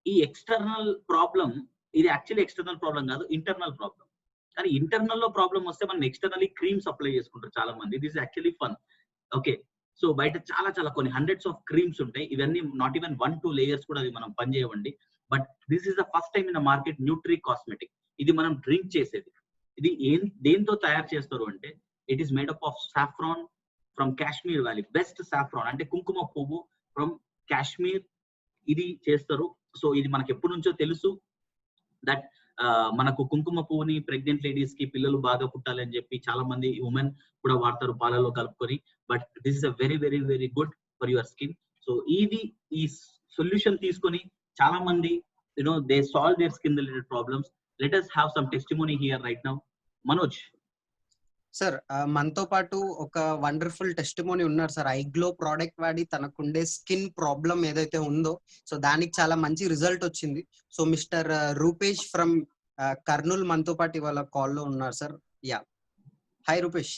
ఈ ఎక్స్టర్నల్ ప్రాబ్లం, ఇది యాక్చువల్లీ ఎక్స్టర్నల్ ప్రాబ్లం కాదు, ఇంటర్నల్ ప్రాబ్లం. కానీ ఇంటర్నల్ లో ప్రాబ్లం వస్తే మనం ఎక్స్టర్నల్లీ క్రీమ్స్ అప్లై చేసుకుంటారు చాలా మంది. This is actually fun. Okay, so బయట చాలా కొన్ని హండ్రెడ్స్ ఆఫ్ క్రీమ్స్ ఉంటాయి. ఇవన్నీ నాట్ ఈవెన్ 1-2 లేయర్స్ కూడా అది మనం పని చేయవండి. But this is the first time in the market nutri cosmetic. ఇది మనం డ్రింక్ చేసేది. ఇది దేంతో తయారు చేస్తారు అంటే, it is made up of saffron from Kashmir valley. Best saffron అంటే కుంకుమ పువ్వు ఫ్రమ్ కాశ్మీర్, ఇది చేస్తారు. సో ఇది మనకి ఎప్పటి నుంచో తెలుసు దట్ మనకు కుంకుమ పువ్వుని ప్రెగ్నెంట్ లేడీస్ కి, పిల్లలు బాగా పుట్టాలని చెప్పి చాలా మంది ఉమెన్ కూడా వాడతారు పాలలో కలుపుకొని. But this is a very very very good for your skin. So ఈ సొల్యూషన్ తీసుకొని చాలా మంది they solve their skin related problems. Let us have some testimony here right now. Manoj sir, మనతో పాటు ఒక వండర్ఫుల్ టెస్టిమోనీ ఉన్నారు సార్. ఐగ్లో ప్రోడక్ట్ వాడి తనకుండే స్కిన్ ప్రాబ్లం ఏదైతే ఉందో, సో దానికి చాలా మంచి రిజల్ట్ వచ్చింది. So mister Rupesh from Kurnool మనతో పాటు ఇవాళ కాల్లో ఉన్నారు sir. Yeah, hi Rupesh.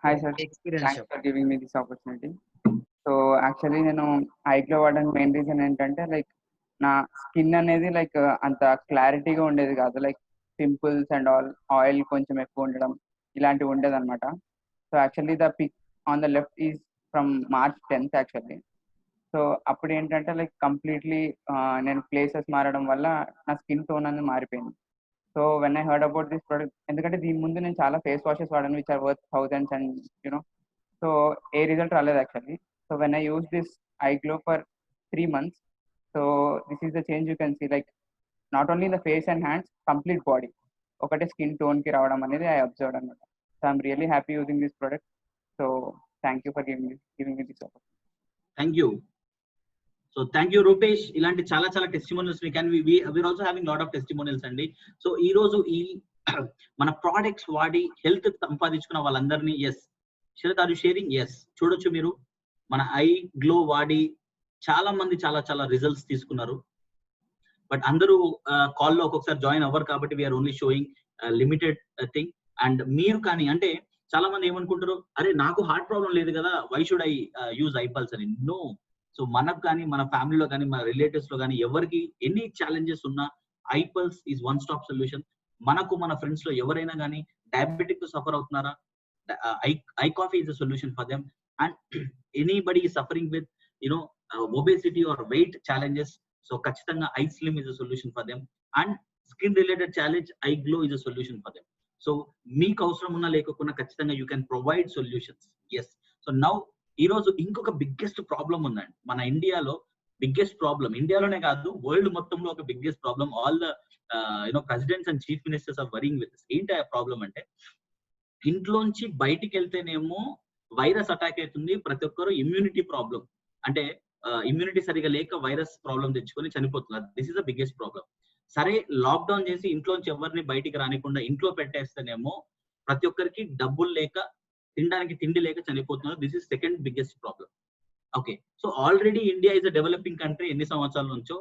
Hi sir, thanks for giving me this opportunity. So actually నేను ఐగ్లో వాడడానికి మెయిన్ రీజన్ ఏంటంటే, లైక్ నా స్కిన్ అనేది లైక్ అంత క్లారిటీగా ఉండేది కాదు. లైక్ పింపుల్స్ అండ్ ఆయిల్ కొంచెం ఎక్కువ ఉండడం ఇలాంటివి ఉండేది అనమాట. So actually the pic on the left is from March 10th actually. So అప్పుడు ఏంటంటే లైక్ కంప్లీట్లీ నేను ప్లేసెస్ మారడం వల్ల నా స్కిన్ టోన్ అనేది మారిపోయింది. So when I heard about this product, ఎందుకంటే దీని ముందు నేను చాలా ఫేస్ వాషెస్ వాడాను which are worth thousands and so ఏ రిజల్ట్ రాలేదు actually. So when I use this iGlow for 3 months, so this is the change you can see, like not only the face and hands, complete body ఒకటే స్కిన్ టోన్ కి రావడం అనేది ఐ అబ్జర్వ్డ్ అనమాట. So I'm really happy using this product. So thank you for giving me this opportunity. Thank you. So thank you Rupesh. ఇలాంటి చాలా testimonials we're also having lot of testimonials అండి. సో ఈ రోజు ఈ మన ప్రోడక్ట్స్ వాడి హెల్త్ సంపాదించుకున్న వాళ్ళందరినీ, yes Sharath are you sharing? Yes, చూడొచ్చు మీరు మన ఐగ్లో వాడి చాలా మంది చాలా రిజల్ట్స్ తీసుకున్నారు. బట్ అందరూ కాల్లో ఒక్కొక్కసారి జాయిన్ అవ్వరు కాబట్టి we're only showing limited thing. And మీరు కానీ, అంటే చాలా మంది ఏమనుకుంటారు, అరే నాకు హార్ట్ ప్రాబ్లం లేదు కదా, వై షుడ్ ఐ యూజ్ ఐపల్స్ అని. నో. సో మనకు కానీ, మన ఫ్యామిలీలో కానీ, మన రిలేటివ్స్ లో కానీ ఎవరికి ఎన్ని ఛాలెంజెస్ ఉన్నా ఐపల్స్ ఈజ్ వన్ స్టాప్ సొల్యూషన్. మనకు మన ఫ్రెండ్స్ లో ఎవరైనా కానీ డయాబెటిక్ తో సఫర్ అవుతున్నారా, I coffee is a solution for them. And anybody suffering with obesity or weight challenges, so ఖచ్చితంగా I slim is a solution for them. And skin related challenge I glow is a solution for them. So మీకు అవసరం ఉన్నా లేకపోయినా ఖచ్చితంగా you can provide solutions. Yes. So now ఈ రోజు ఇంకొక బిగ్గెస్ట్ ప్రాబ్లం ఉందండి మన ఇండియాలో. బిగ్గెస్ట్ ప్రాబ్లం ఇండియాలోనే కాదు, వరల్డ్ మొత్తంలో ఒక biggest problem. All the presidents and chief ministers are worrying with. ఏంటి ఆ ప్రాబ్లం అంటే, ఇంట్లోంచి బయటికి వెళ్తేనేమో వైరస్ అటాక్ అవుతుంది, ప్రతి ఒక్కరు ఇమ్యూనిటీ ప్రాబ్లం, అంటే ఇమ్యూనిటీ సరిగా లేక వైరస్ ప్రాబ్లం తెచ్చుకొని చనిపోతున్నారు. This is the biggest problem. సరే, లాక్డౌన్ చేసి ఇంట్లోంచి ఎవరిని బయటికి రానికుండా ఇంట్లో పెట్టేస్తేనేమో ప్రతి ఒక్కరికి డబ్బులు లేక, తినడానికి తిండి లేక చనిపోతున్నారు. This is second biggest problem. Okay, so already India is a developing country. ఎన్ని సంవత్సరాల నుంచో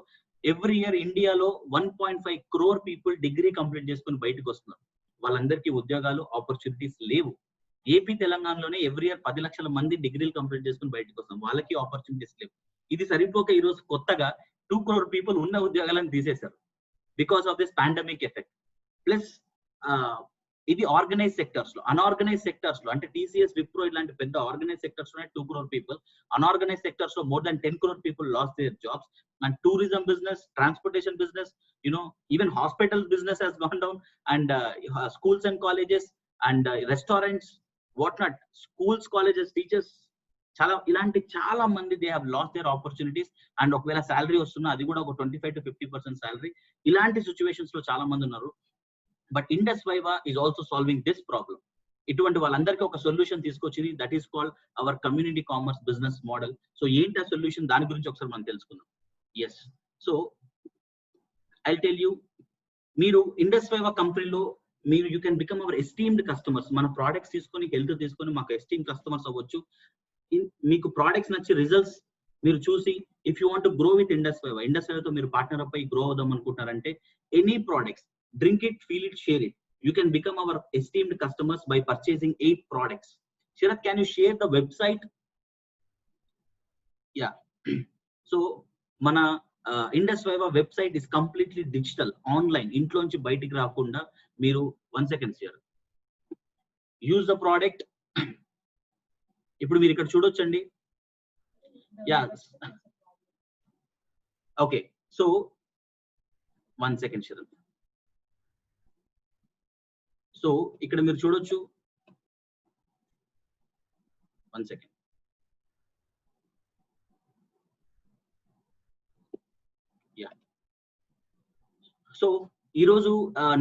ఎవ్రీ ఇయర్ ఇండియాలో 1.5 crore పీపుల్ డిగ్రీ కంప్లీట్ చేసుకుని బయటకు వస్తున్నారు. వాళ్ళందరికీ ఉద్యోగాలు, ఆపర్చునిటీస్ లేవు. ఏపీ తెలంగాణలోనే ఎవ్రీ ఇయర్ 10 లక్షల మంది డిగ్రీలు కంప్లీట్ చేసుకుని బయటకు వస్తున్నారు. వాళ్ళకి ఆపర్చునిటీస్ లేవు. ఇది సరిపోక ఈ రోజు కొత్తగా 2 crore పీపుల్ ఉన్న ఉద్యోగాలను తీసేశారు because of this pandemic effect. Plus ఇది ఆర్గనైజ్ సెక్టర్స్ లో, అన్ఆర్గనైజ్ సెక్టర్స్ లో, అంటే టీసీఎస్, విప్రో ఇలాంటి పెద్ద ఆర్గనైజ్ సెక్టర్స్ లో 2 crore పీపుల్, అన్ఆర్గనైజ్ సెక్టర్స్ లో more than 10 crore people last there jobs. And tourism business, transportation business, even hospital business has gone down, and schools and colleges and restaurants, whatnot, schools, colleges, teachers, చాలా మంది they have lost their opportunities. And ఒకవేళ శాలరీ వస్తున్నా అది కూడా ఒక 25 to 50% శాలరీ. ఇలాంటి సిచ్యువేషన్స్ లో చాలా మంది ఉన్నారు. But Indus Viva is also solving this problem. ఇటువంటి వాళ్ళందరికీ ఒక సొల్యూషన్ తీసుకొచ్చింది, that is called our community commerce business model. So ఏంటి ఆ సొల్యూషన్, దాని గురించి ఒకసారి మనం తెలుసుకుందాం. Yes, so I'll tell you, మీరు ఇండస్ వైవా కంపెనీలో మీరు you can become our esteemed customers. మన ప్రోడక్ట్స్ తీసుకొని, హెల్త్ తీసుకొని మాకు ఎస్టీమ్ కస్టమర్స్ అవ్వచ్చు. మీకు ప్రోడక్ట్స్ నచ్చి రిజల్ట్స్ మీరు చూసి, if you want to grow with Indus వైవాతో మీరు పార్ట్నర్ అప్ అయి గ్రో అవుదాం అనుకుంటారంటే, any products, drink it, feel it, share it, you can become our esteemed customers by purchasing 8 products. Sharath, can you share the website? Yeah. So మన Indus Viva website is completely digital, online. ఇంట్లోంచి బయటికి రాకుండా మీరు 1 second share use the product. ఇప్పుడు మీరు ఇక్కడ చూడొచ్చండి. Yeah, okay, so 1 second share. So ఇక్కడ మీరు చూడొచ్చు. 1 second. సో ఈ రోజు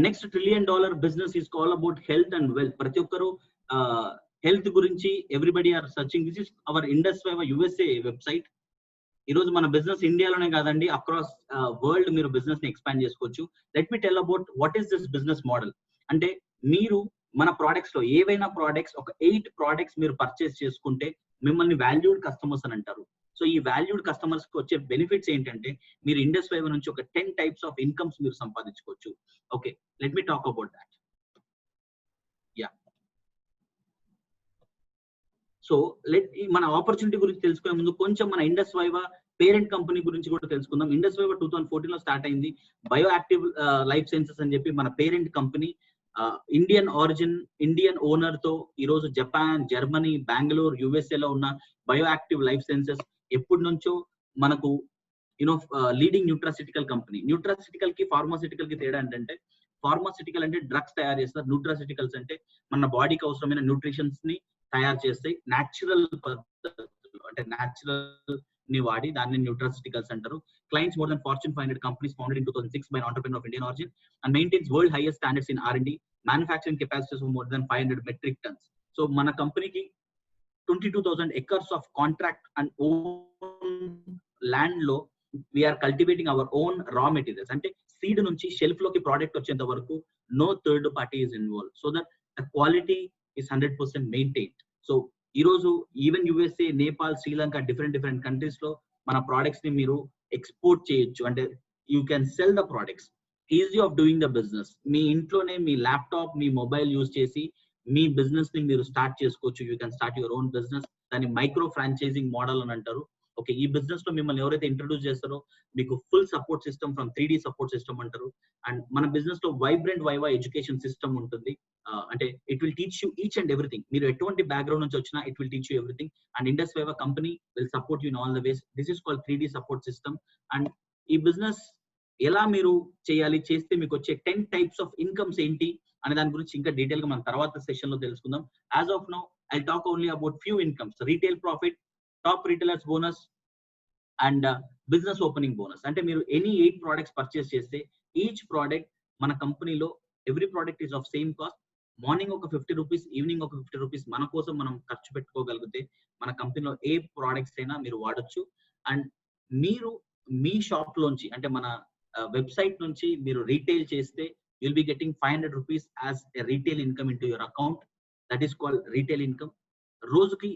next $1 trillion business is call about health and wealth. ప్రతి ఒక్కరు హెల్త్ గురించి everybody are searching. This is our Indus Viva USA website. ఈ రోజు మన బిజినెస్ ఇండియాలోనే కాదండి, అక్రాస్ వరల్డ్ మీరు బిజినెస్ ని ఎక్స్పాండ్ చేసుకోవచ్చు. Let me tell about what is this business model. అంటే మీరు మన ప్రోడక్ట్స్ లో ఏవైనా ప్రోడక్ట్స్, ఒక 8 products మీరు పర్చేస్ చేసుకుంటే మిమ్మల్ని వాల్యూడ్ కస్టమర్స్ అని అంటారు. సో ఈ వాల్యూడ్ కస్టమర్స్ కి వచ్చే బెనిఫిట్స్ ఏంటంటే, మీరు ఇండస్ వైవా నుంచి ఒక 10 types ఆఫ్ ఇన్కమ్స్ మీరు సంపాదించుకోవచ్చు. Okay, let me talk about that. Yeah, so మన ఆపర్చునిటీ గురించి తెలుసుకునే ముందు కొంచెం మన ఇండస్ వైవా పేరెంట్ కంపెనీ గురించి కూడా తెలుసుకుందాం. ఇండస్ వైవా 2014 లో స్టార్ట్ అయింది. బయో యాక్టివ్ లైఫ్ సైన్సెస్ అని చెప్పి మన parent company, Indian origin, Indian owner తో ఈ రోజు జపాన్, జర్మనీ, బెంగళూరు, USA లో ఉన్న బయో యాక్టివ్ లైఫ్ సైన్సెస్ ఎప్పటి నుంచో మనకు లీడింగ్ న్యూట్రాసిటికల్ కంపెనీ. న్యూట్రాసిటికల్ కి ఫార్మాసిటికల్ కి తేడా ఏంటంటే, ఫార్మాసిటికల్ అంటే డ్రగ్స్ తయారు చేస్తారు, న్యూట్రాసిటికల్స్ అంటే మన బాడీకి అవసరమైన న్యూట్రిషన్స్ ని తయారు చేస్తాయి. న్యాచురల్ పద్ధతులు, అంటే న్యాచురల్ ని వాడి దాన్ని న్యూట్రాసిటికల్స్ అంటారు. Clients more than Fortune 500 companies founded in 2006 by an entrepreneur of Indian origin and maintains world highest standards in R&D, manufacturing capacities of more than 500 metric tons. So మన కంపెనీకి 22,000 acres of contract and own land లో we are cultivating our own raw materials. అంటే సీడ్ నుంచి షెల్ఫ్ లోకి ప్రోడక్ట్ వచ్చేంత వరకు no third party is involved, so that the quality is 100% maintained. So ఈ రోజు even USA, Nepal, Sri Lanka, different countries లో మన ప్రోడక్ట్స్ ని మీరు ఎక్స్పోర్ట్ చేయొచ్చు. అంటే you can sell the products. Easy of doing the business. మీ ఇంట్లోనే మీ ల్యాప్టాప్, మీ మొబైల్ యూజ్ చేసి మీ బిజినెస్ ని మీరు స్టార్ట్ చేసుకోవచ్చు. You can start your own business. దాన్ని మైక్రో ఫ్రాంచైజింగ్ మోడల్ అని అంటారు. ఓకే, ఈ బిజినెస్ లో మిమ్మల్ని ఎవరైతే ఇంట్రొడ్యూస్ చేస్తారో మీకు full support system from 3D support system అంటారు. అండ్ మన బిజినెస్ లో వైబ్రెంట్ వైవా ఎడ్యుకేషన్ సిస్టమ్ ఉంటుంది. అంటే it will teach you each and everything. మీరు ఎటువంటి బ్యాక్గ్రౌండ్ నుంచి వచ్చినా it will teach you everything. And Indus viva company will support you in all the ways. This is called 3D support system. And ఈ బిజినెస్ ఎలా మీరు చేయాలి, చేస్తే మీకు వచ్చే 10 టైప్స్ ఆఫ్ ఇన్కమ్స్ ఏంటి అనే దాని గురించి ఇంకా డీటెయిల్ గా మనం తర్వాత సెషన్ లో తెలుసుకుందాం. As of now I talk only about few incomes: retail profit, top retailers bonus and business opening bonus. అంటే మీరు ఎనీ 8 ప్రోడక్ట్స్ పర్చేస్ చేస్తే ఈచ్ ప్రోడక్ట్ మన కంపెనీలో every product is of same cost. Morning ఒక 50 రూపీస్, ఈవినింగ్ ఒక 50 రూపీస్ మన కోసం మనం ఖర్చు పెట్టుకోగలిగితే మన కంపెనీలో ఏ ప్రోడక్ట్స్ అయినా మీరు వాడొచ్చు. అండ్ మీరు మీ షాప్ లోంచి అంటే మన వెబ్సైట్ నుంచి మీరు రీటైల్ చేస్తే you'll be getting 500 rupees as a retail income into your account. That is called retail income. రోజుకి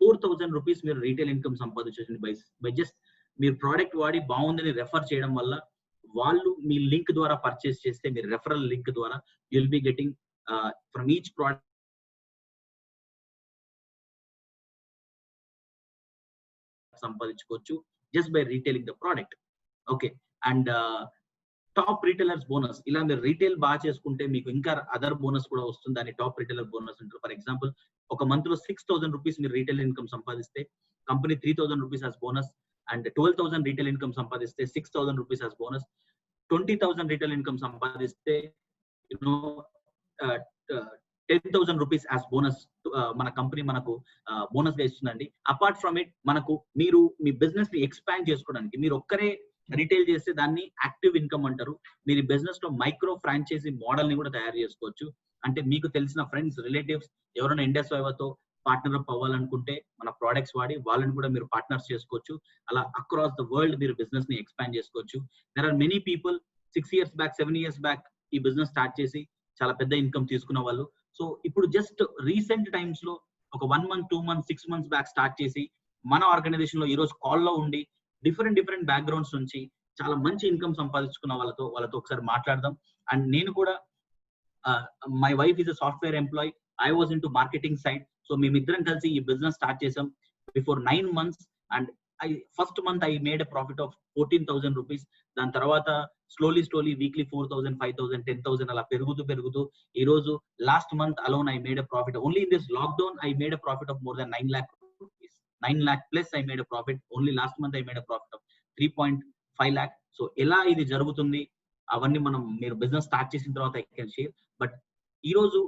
4000 రూపీస్ మీరు రీటైల్ ఇన్కమ్ సంపాదించండి బై జస్ట్ మీరు ప్రోడక్ట్ వాడి బాగుందని రెఫర్ చేయడం వల్ల. వాళ్ళు మీ లింక్ ద్వారా పర్చేస్ చేస్తే మీరు రెఫరల్ లింక్ ద్వారా you'll be getting from each product సంపాదించుకోవచ్చు just by retailing the product. Okay, and top retailers bonus. ఇలా మీరు రీటైల్ బాగా చేసుకుంటే మీకు ఇంకా అదర్ బోనస్ కూడా వస్తుంది. దాన్ని టాప్ రిటైలర్ బోనస్ అంటారు. ఫర్ ఎగ్జాంపుల్ ఒక మంత్ లో 6000 రూపీస్ మీరు రీటైల్ ఇన్కమ్ సంపాదిస్తే company 3000 rupees as bonus. And 12000 retail income సంపాదిస్తే 6000 rupees as bonus. 20000 retail income సంపాదిస్తే 10,000 రూపీస్ as బోనస్ మన కంపెనీ మనకు బోనస్ గా ఇస్తుందండి. అపార్ట్ ఫ్రమ్ ఇట్ మనకు మీరు మీ బిజినెస్ ని ఎక్స్పాండ్ చేసుకోవడానికి మీరు ఒక్కరే రీటైల్ చేస్తే దాన్ని యాక్టివ్ ఇన్కమ్ అంటారు. మీరు బిజినెస్ లో మైక్రో ఫ్రాంచైజీ మోడల్ ని కూడా తయారు చేసుకోవచ్చు. అంటే మీకు తెలిసిన ఫ్రెండ్స్, రిలేటివ్స్ ఎవరైనా ఇండస్ వైవాతో పార్ట్నర్ అప్ అవ్వాలనుకుంటే మన ప్రోడక్ట్స్ వాడి వాళ్ళని కూడా మీరు పార్ట్నర్స్ చేసుకోవచ్చు. అలా అక్రాస్ ద వరల్డ్ మీరు బిజినెస్ ని ఎక్స్పాండ్ చేసుకోవచ్చు. There are many people 6 years back 7 years back ఈ బిజినెస్ స్టార్ట్ చేసి చాలా పెద్ద ఇన్కమ్ తీసుకున్న వాళ్ళు. సో ఇప్పుడు జస్ట్ రీసెంట్ టైమ్స్ లో ఒక 1 month 2 months 6 months back start చేసి మన ఆర్గనైజేషన్ లో ఈ రోజు కాల్లో ఉండి డిఫరెంట్ బ్యాక్గ్రౌండ్స్ నుంచి చాలా మంచి ఇన్కమ్ సంపాదించుకున్న వాళ్ళతో ఒకసారి మాట్లాడదాం. అండ్ నేను కూడా my wife is a software employee, I was in to marketing side. So మేమిద్దరం కలిసి ఈ బిజినెస్ స్టార్ట్ చేసాం before 9 months. And first month I made a profit of 14,000 rupees. దాని తర్వాత స్లోలీ వీక్లీ 4,000 5,000 10,000 అలా పెరుగుతూ ఈ రోజు last month alone I made a profit only in this lockdown. I made a profit of more then 9 lakh rupees. 9 lakh plus I made a profit. Only last month I made a profit of 3.5 lakh. So ఎలా ఇది జరుగుతుంది అవన్నీ మనం మీరు బిజినెస్ స్టార్ట్ చేసిన తర్వాత ఐ కెన్ షేర్. బట్ ఈ రోజు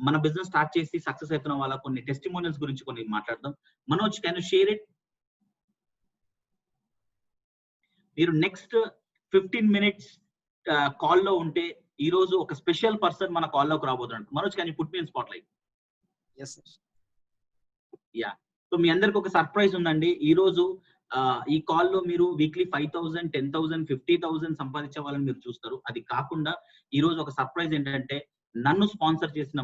మన బిజినెస్ స్టార్ట్ చేసి సక్సెస్ అవుతున్న వాళ్ళ కొన్ని టెస్టిమోనియల్స్ గురించి కొన్ని మాట్లాడదాం. Manoj, can you share it? మీరు నెక్స్ట్ 15 minutes కాల్లో ఉంటే ఈ రోజు ఒక స్పెషల్ పర్సన్ మన కాల్లోకి రాబోతున్నాడు. Manoj, can you put me in spotlight? yes sir. Yeah, so మీ అందరికి ఒక సర్ప్రైజ్ ఉందండి. ఈ రోజు ఈ కాల్లో మీరు వీక్లీ 5,000 10,000 50,000 సంపాదించే వాళ్ళని మీరు చూస్తారు. అది కాకుండా ఈ రోజు ఒక సర్ప్రైజ్ ఏంటంటే నన్ను స్పాన్సర్ చేసిన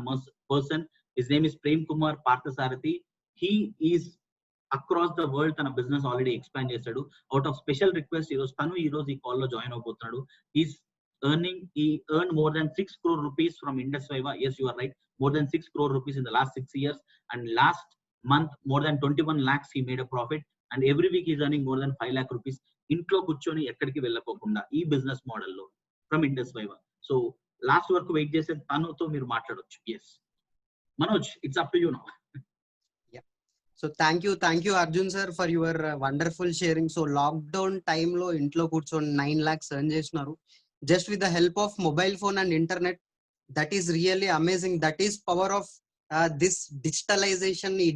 person, his name is Prem Kumar Parthasarathy. He is across the world తన బిజినెస్ ఆల్రెడీ ఎక్స్పాండ్ చేశాడు. అవుట్ ఆఫ్ స్పెషల్ రిక్వెస్ట్ తను ఈ రోజు ఈ కాల్లో జాయిన్ అవబోతున్నాడు. He earned more than 6 crore rupees from Indus Viva. Yes, you are right. More than 6 crore rupees in the last 6 years. And last month, more than 21 lakhs he made a profit. And every week he is earning more than 5 lakh rupees. Intlo kuchoni ekkadiki vellakokunda ee business model lo from Indus Viva. So last work wait chese tanuto meer maatladochu. Yes, Manoj, it's up to you now. Yeah, so thank you Arjun sir for your wonderful sharing. So lockdown time lo intlo kuchoni 9 lakhs earn chesinaru just with the help of mobile phone and internet. That is really amazing. That is power of this digitalization. ఈ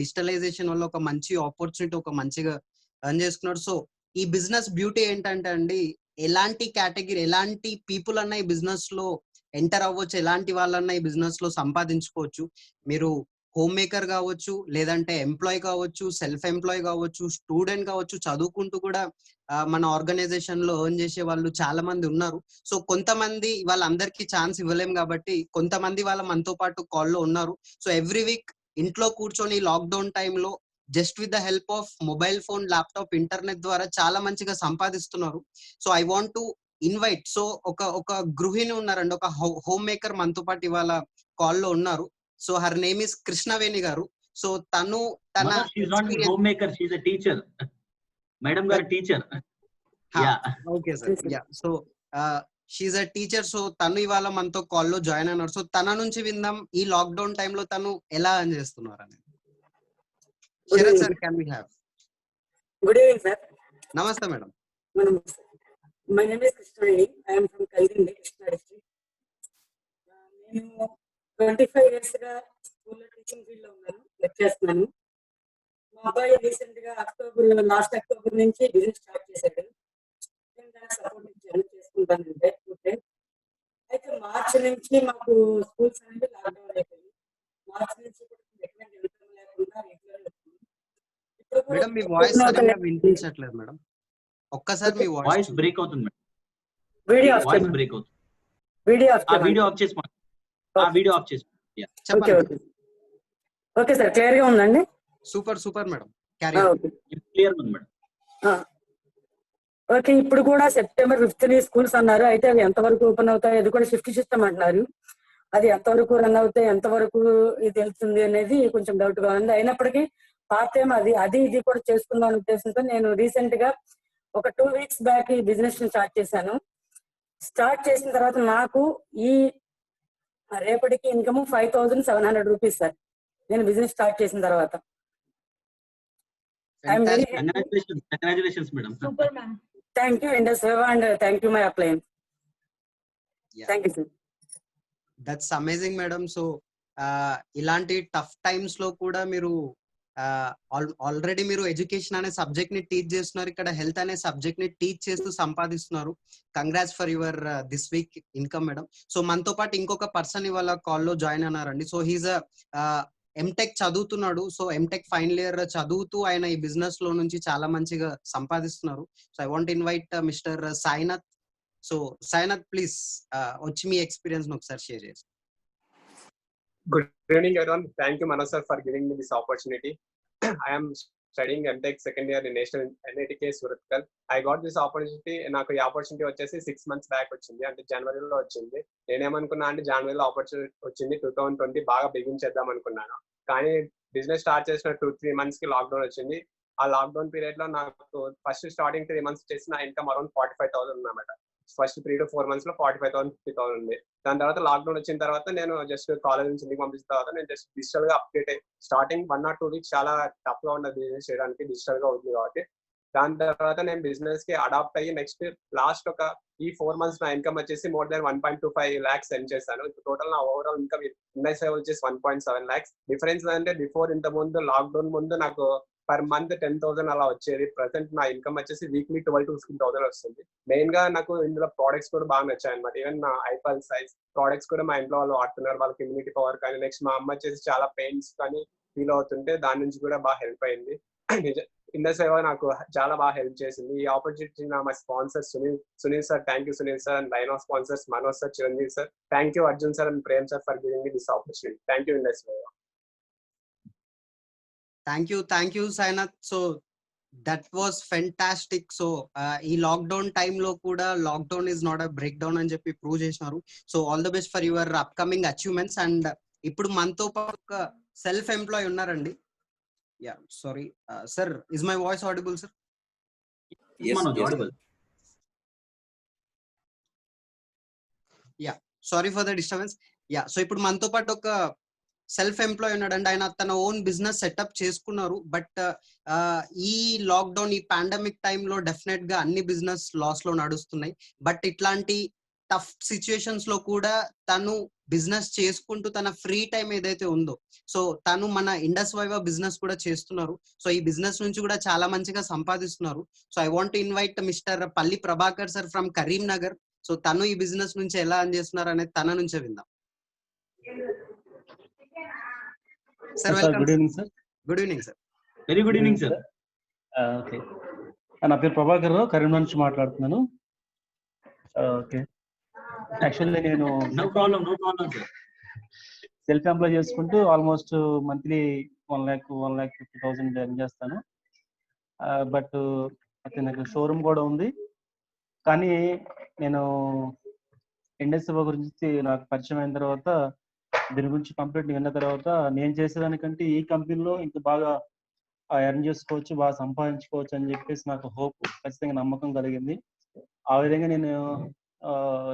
డిజిటలైజేషన్ వల్ల ఒక మంచి ఆపర్చునిటీ ఒక మంచిగా ఎర్న్ చేసుకున్నారు. సో ఈ బిజినెస్ బ్యూటీ ఏంటంటే అండి, ఎలాంటి కేటగిరీ ఎలాంటి పీపుల్ అన్న ఈ బిజినెస్ లో ఎంటర్ అవ్వచ్చు, ఎలాంటి వాళ్ళన్నా ఈ బిజినెస్ లో సంపాదించుకోవచ్చు. మీరు హోమ్ మేకర్ కావచ్చు, లేదంటే ఎంప్లాయ్ కావచ్చు, సెల్ఫ్ ఎంప్లాయ్ కావచ్చు, స్టూడెంట్ కావచ్చు, చదువుకుంటూ కూడా మన ఆర్గనైజేషన్ లో ఎర్న్ చేసే వాళ్ళు చాలా మంది ఉన్నారు. సో కొంతమంది వాళ్ళందరికీ ఛాన్స్ ఇవ్వలేం కాబట్టి కొంతమంది వాళ్ళ మనతో పాటు కాల్లో ఉన్నారు. సో ఎవ్రీ వీక్ ఇంట్లో కూర్చొని లాక్డౌన్ టైంలో just with the help of mobile phone, laptop, internet ద్వారా చాలా మంచిగా సంపాదిస్తున్నారు. So I want to invite. So ఒక గృహిణి ఉన్నారండి, ఒక హోమ్ మేకర్ మనతో పాటు ఇవాళ కాల్లో ఉన్నారు. So her name is Krishnaveni garu. So తను తన home maker, she is a teacher. Madam garu teacher. Okay sir. Yeah, so she is a teacher. So తను ఇవాళ మనతో కాల్లో జాయిన్ అయినారు. సో తన నుంచి విందాం ఈ లాక్డౌన్ టైంలో తను ఎలా ఎర్న్ చేస్తున్నారు అనేది. Sharath sir, can we have? Good evening sir. నమస్తే madam. My name is Krishnaveni. I am from Kalindi, Krishna district. నేను 25 years గా స్కూల్లో టీచింగ్ ఫీల్డ్ లో ఉన్నాను, వర్క్ చేస్తున్నాను. మా అబ్బాయి రీసెంట్ గా లాస్ట్ అక్టోబర్ నుంచి బిజినెస్ స్టార్ట్ చేశాడు. నేను దానికి సపోర్ట్ ఇచ్చాను, చేసుకుంటానంటే ఓకే. అయితే మార్చి నుంచి మాకు స్కూల్స్ అనేది లాక్డౌన్ అయిపోయింది. మార్చి నుంచి కూడా ఎటువంటి ఇన్కమ్ లేకుండా ఇంట్లోనే ఉన్నాము. ఇప్పుడు కూడా మేడం మీ వాయిస్ సరిగ్గా వినిపించట్లేదు మేడం, ఒక్కసారి మీ వాయిస్ బ్రేక్ అవుతుంది madam, video of voice break అవుతుంది. వీడియో ఆఫ్ వీడియో ఆఫ్ చేసి వీడియో ఆఫ్ చేసి okay okay okay sir, clear గా ఉందండి. సూపర్ మేడం, క్లియర్ ఉంది మేడం. ఓకే, ఇప్పుడు కూడా సెప్టెంబర్ 5th స్కూల్స్ అన్నారు. అయితే అవి ఎంతవరకు ఓపెన్ అవుతాయి, అది కూడా షిఫ్ట్ సిస్టమ్ అంటున్నారు. అది ఎంతవరకు రన్ అవుతాయి, ఎంతవరకు ఇది వెళ్తుంది అనేది కొంచెం డౌట్ గా ఉంది. అయినప్పటికీ పార్ట్ టైం అది ఇది కూడా చేసుకుందాం ఉద్దేశంతో నేను రీసెంట్ గా ఒక 2 weeks బ్యాక్ ఈ బిజినెస్ స్టార్ట్ చేశాను. స్టార్ట్ చేసిన తర్వాత నాకు ఈ రేపటికి ఇన్కమ్ 5,700 రూపీస్ సార్, నేను బిజినెస్ స్టార్ట్ చేసిన తర్వాత. Congratulations madam. Thank you Indus and thank you my appliance. Thank you sir. That's amazing madam. So ఇలాంటి టఫ్ టైమ్స్ లో కూడా మీరు ఆల్రెడీ మీరు ఎడ్యుకేషన్ అనే సబ్జెక్ట్ ని టీచ్ చేస్తున్నారు, ఇక్కడ హెల్త్ అనే సబ్జెక్ట్ ని టీచ్ చేస్తూ సంపాదిస్తున్నారు. Congrats for your this week income madam. So మనతో పాటు ఇంకొక పర్సన్ ఇవాళ కాల్లో జాయిన్ అన్నారండి. సో హీజ్ ఎంటెక్ చదువుతున్నాడు. సో ఎంటెక్ ఫైనల్ ఇయర్ చదువుతూ ఆయన ఈ బిజినెస్ లో నుంచి చాలా మంచిగా సంపాదిస్తున్నారు. So I want invite mister Sainath. So Sainath please వచ్చి మీ ఎక్స్పీరియన్స్ ఒకసారి షేర్ చేసి. Good evening, everyone. Thank you, Manoj sir, for giving me this opportunity. I am studying MTech second year in National NITK Surathkal. I got this opportunity. నాకు ఈ ఆపర్చునిటీ వచ్చేసి 6 months బ్యాక్ వచ్చింది, అంటే జనవరిలో వచ్చింది. నేనేమనుకున్నా అంటే జనవరిలో ఆపర్చునిటీ వచ్చింది, 2020 బాగా బిగించేద్దాం అనుకున్నాను. కానీ బిజినెస్ స్టార్ట్ చేసిన 2-3 months కి లాక్డౌన్ వచ్చింది. ఆ లాక్డౌన్ పీరియడ్ లో నాకు ఫస్ట్ స్టార్టింగ్ 3 months చేసిన ఇన్కమ్ అరౌండ్ 45,000 ఉందన్నమాట. ఫస్ట్ 3 to 4 months లో 45,000 50,000 ఉంది. దాని తర్వాత లాక్డౌన్ వచ్చిన తర్వాత నేను జస్ట్ కాలేజ్ నుంచి ఇంటికి పంపించిన తర్వాత నేను జస్ట్ డిజిటల్ గా అప్డేట్ స్టార్టింగ్ 1 or 2 weeks చాలా టఫ్ గా ఉన్నది బిజినెస్ చేయడానికి, డిజిటల్ గా అవుతుంది కాబట్టి. దాని తర్వాత నేను బిజినెస్ కి అడాప్ట్ అయ్యి నెక్స్ట్ లాస్ట్ ఒక ఈ 4 months నా ఇన్కమ్ వచ్చేసి more than 1.25 lakhs సెండ్ చేశాను. టోటల్ నా ఓవరాల్ ఇన్కమ్ ఇండస్ వచ్చేసి 1.7 lakhs. డిఫరెన్స్ అంటే బిఫోర్ ఇంత ముందు లాక్డౌన్ ముందు నాకు పర్ మంత్ 10,000 అలా వచ్చేది. ప్రెసెంట్ నా ఇన్కమ్ వచ్చేసి వీక్లీ 12,000 to 15,000 వస్తుంది. మెయిన్ గా నాకు ఇందులో ప్రోడక్ట్స్ కూడా బాగా నచ్చాయి అనమాట. ఈవెన్ నా ఐపల్ సైజ్ ప్రోడక్ట్స్ కూడా మా ఇంట్లో వాళ్ళు వాడుతున్నారు, వాళ్ళకి ఇమ్యూనిటీ పవర్ కానీ. నెక్స్ట్ మా అమ్మ వచ్చేసి చాలా పెయిన్స్ కానీ ఫీల్ అవుతుంటే దాని నుంచి కూడా బాగా హెల్ప్ అయింది. ఇండస్ సేవ నాకు చాలా బాగా హెల్ప్ చేసింది. ఈ ఆపర్చునిటీ నా my sponsor Sunil sir, thank you Sunil sir. And line of sponsors Manoj sir, Chiranjeevi sir, thank you Arjun sir and Prem sir for giving me this opportunity. Thank you Indus సేవ. Thank you Sainath. So that was fantastic. So ఈ లాక్డౌన్ టైంలో కూడా lockdown is not a break down అని చెప్పి ప్రూవ్ చేసినారు. So all the best for your upcoming achievements. And ఇప్పుడు మనతో పాటు సెల్ఫ్ ఎంప్లాయ్ ఉన్నారండి. Yeah sorry sir, is my voice audible sir? Yeah sorry for the disturbance. Yeah so ఇప్పుడు మనతో పాటు ఒక సెల్ఫ్ ఎంప్లాయ్ ఉన్నాడండి. ఆయన తన ఓన్ బిజినెస్ సెటప్ చేసుకున్నారు. బట్ ఈ లాక్డౌన్ ఈ పాండమిక్ టైంలో డెఫినెట్ గా అన్ని బిజినెస్ లాస్ లో నడుస్తున్నాయి. బట్ ఇట్లాంటి టఫ్ సిచ్యుయేషన్స్ లో కూడా తను బిజినెస్ చేసుకుంటూ తన ఫ్రీ టైం ఏదైతే ఉందో, సో తను మన ఇండస్ వైవా బిజినెస్ కూడా చేస్తున్నారు. సో ఈ బిజినెస్ నుంచి కూడా చాలా మంచిగా సంపాదిస్తున్నారు. So I want invite mister Palli Prabhakar sir from Karimnagar. So తను ఈ బిజినెస్ నుంచి ఎలా అని చేస్తున్నారు అనేది తన నుంచే విందాం. Sir welcome. Good evening sir. Good evening sir. Very good evening sir. Okay, నా పేరు ప్రభాకర్ రావు, కరీంనగర్ నుంచి మాట్లాడుతున్నాను. ఓకే, యాక్చువల్లీ నేను సెల్ఫ్ ఎంప్లాయ్ చేసుకుంటూ ఆల్మోస్ట్ మంత్లీ 1,50,000 ఎర్న్ చేస్తాను. బట్ అయితే నాకు షోరూమ్ కూడా ఉంది. కానీ నేను ఇండస్ గురించి నాకు పరిచయం అయిన తర్వాత, దీని గురించి కంప్లీట్ విన్న తర్వాత, నేను చేసేదానికంటే ఈ కంపెనీలో ఇంకా బాగా ఎర్న్ చేసుకోవచ్చు, బాగా సంపాదించుకోవచ్చు అని చెప్పేసి నాకు హోప్, ఖచ్చితంగా నమ్మకం కలిగింది. ఆ విధంగా నేను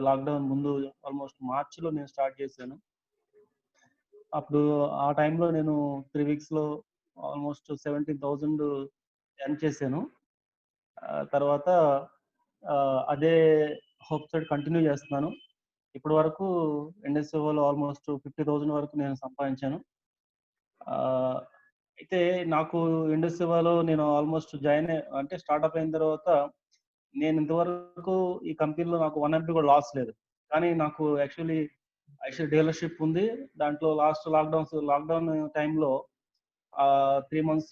లాక్డౌన్ ముందు ఆల్మోస్ట్ మార్చిలో నేను స్టార్ట్ చేశాను. అప్పుడు ఆ టైంలో నేను 3 weeks లో ఆల్మోస్ట్ 17,000 ఎర్న్ చేశాను. తర్వాత అదే హోప్ తోటి కంటిన్యూ చేస్తున్నాను. ఇప్పటి వరకు ఇండస్ట్రీలో ఆల్మోస్ట్ 50,000 వరకు నేను సంపాదించాను. అయితే నాకు ఇండస్ట్రీలో నేను ఆల్మోస్ట్ అంటే స్టార్ట్అప్ అయిన తర్వాత నేను ఇంతవరకు ఈ కంపెనీలో నాకు 1 MP కూడా లాస్ లేదు. కానీ నాకు యాక్చువల్లీ డీలర్షిప్ ఉంది. దాంట్లో లాస్ట్ లాక్డౌన్ టైంలో 3 months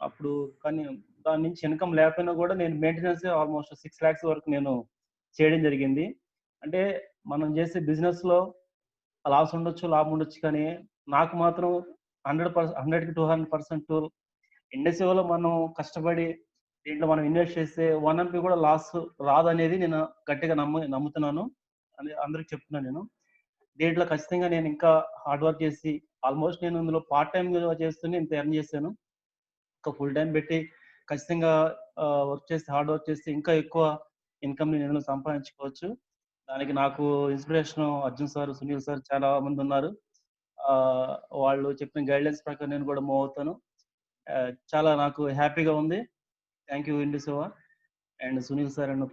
అప్పుడు, కానీ దాని నుంచి ఇన్కమ్ లేకపోయినా కూడా నేను మెయింటెనెన్స్ ఆల్మోస్ట్ 6 lakhs వరకు నేను చేయడం జరిగింది. అంటే మనం చేసే బిజినెస్ లో లాస్ ఉండొచ్చు, లాభం ఉండొచ్చు, కానీ నాకు మాత్రం 100కి 200% ఇండస్ట్రీలో మనం కష్టపడి దీంట్లో మనం ఇన్వెస్ట్ చేస్తే 1 MP కూడా లాస్ రాదనేది నేను గట్టిగా నమ్ముతున్నాను అని అందరికి చెప్తున్నాను. నేను దీంట్లో ఖచ్చితంగా నేను ఇంకా హార్డ్ వర్క్ చేసి ఆల్మోస్ట్ నేను ఇందులో పార్ట్ టైం చేస్తూనే ఇంత ఎర్న్ చేశాను. ఇంకా ఫుల్ టైం పెట్టి ఖచ్చితంగా వర్క్ చేస్తే, హార్డ్ వర్క్ చేస్తే ఇంకా ఎక్కువ ఇన్కమ్ నేను ఇందులో సంపాదించుకోవచ్చు. దానికి నాకు inspiration Arjun sir, Sunil sir చాలా మంది ఉన్నారు. వాళ్ళు చెప్పిన గైడ్లైన్స్ ప్రకారం నేను కూడా మూవ్ అవుతాను. చాలా నాకు హ్యాపీగా ఉంది. Thank you Indus Viva and Sunil sir and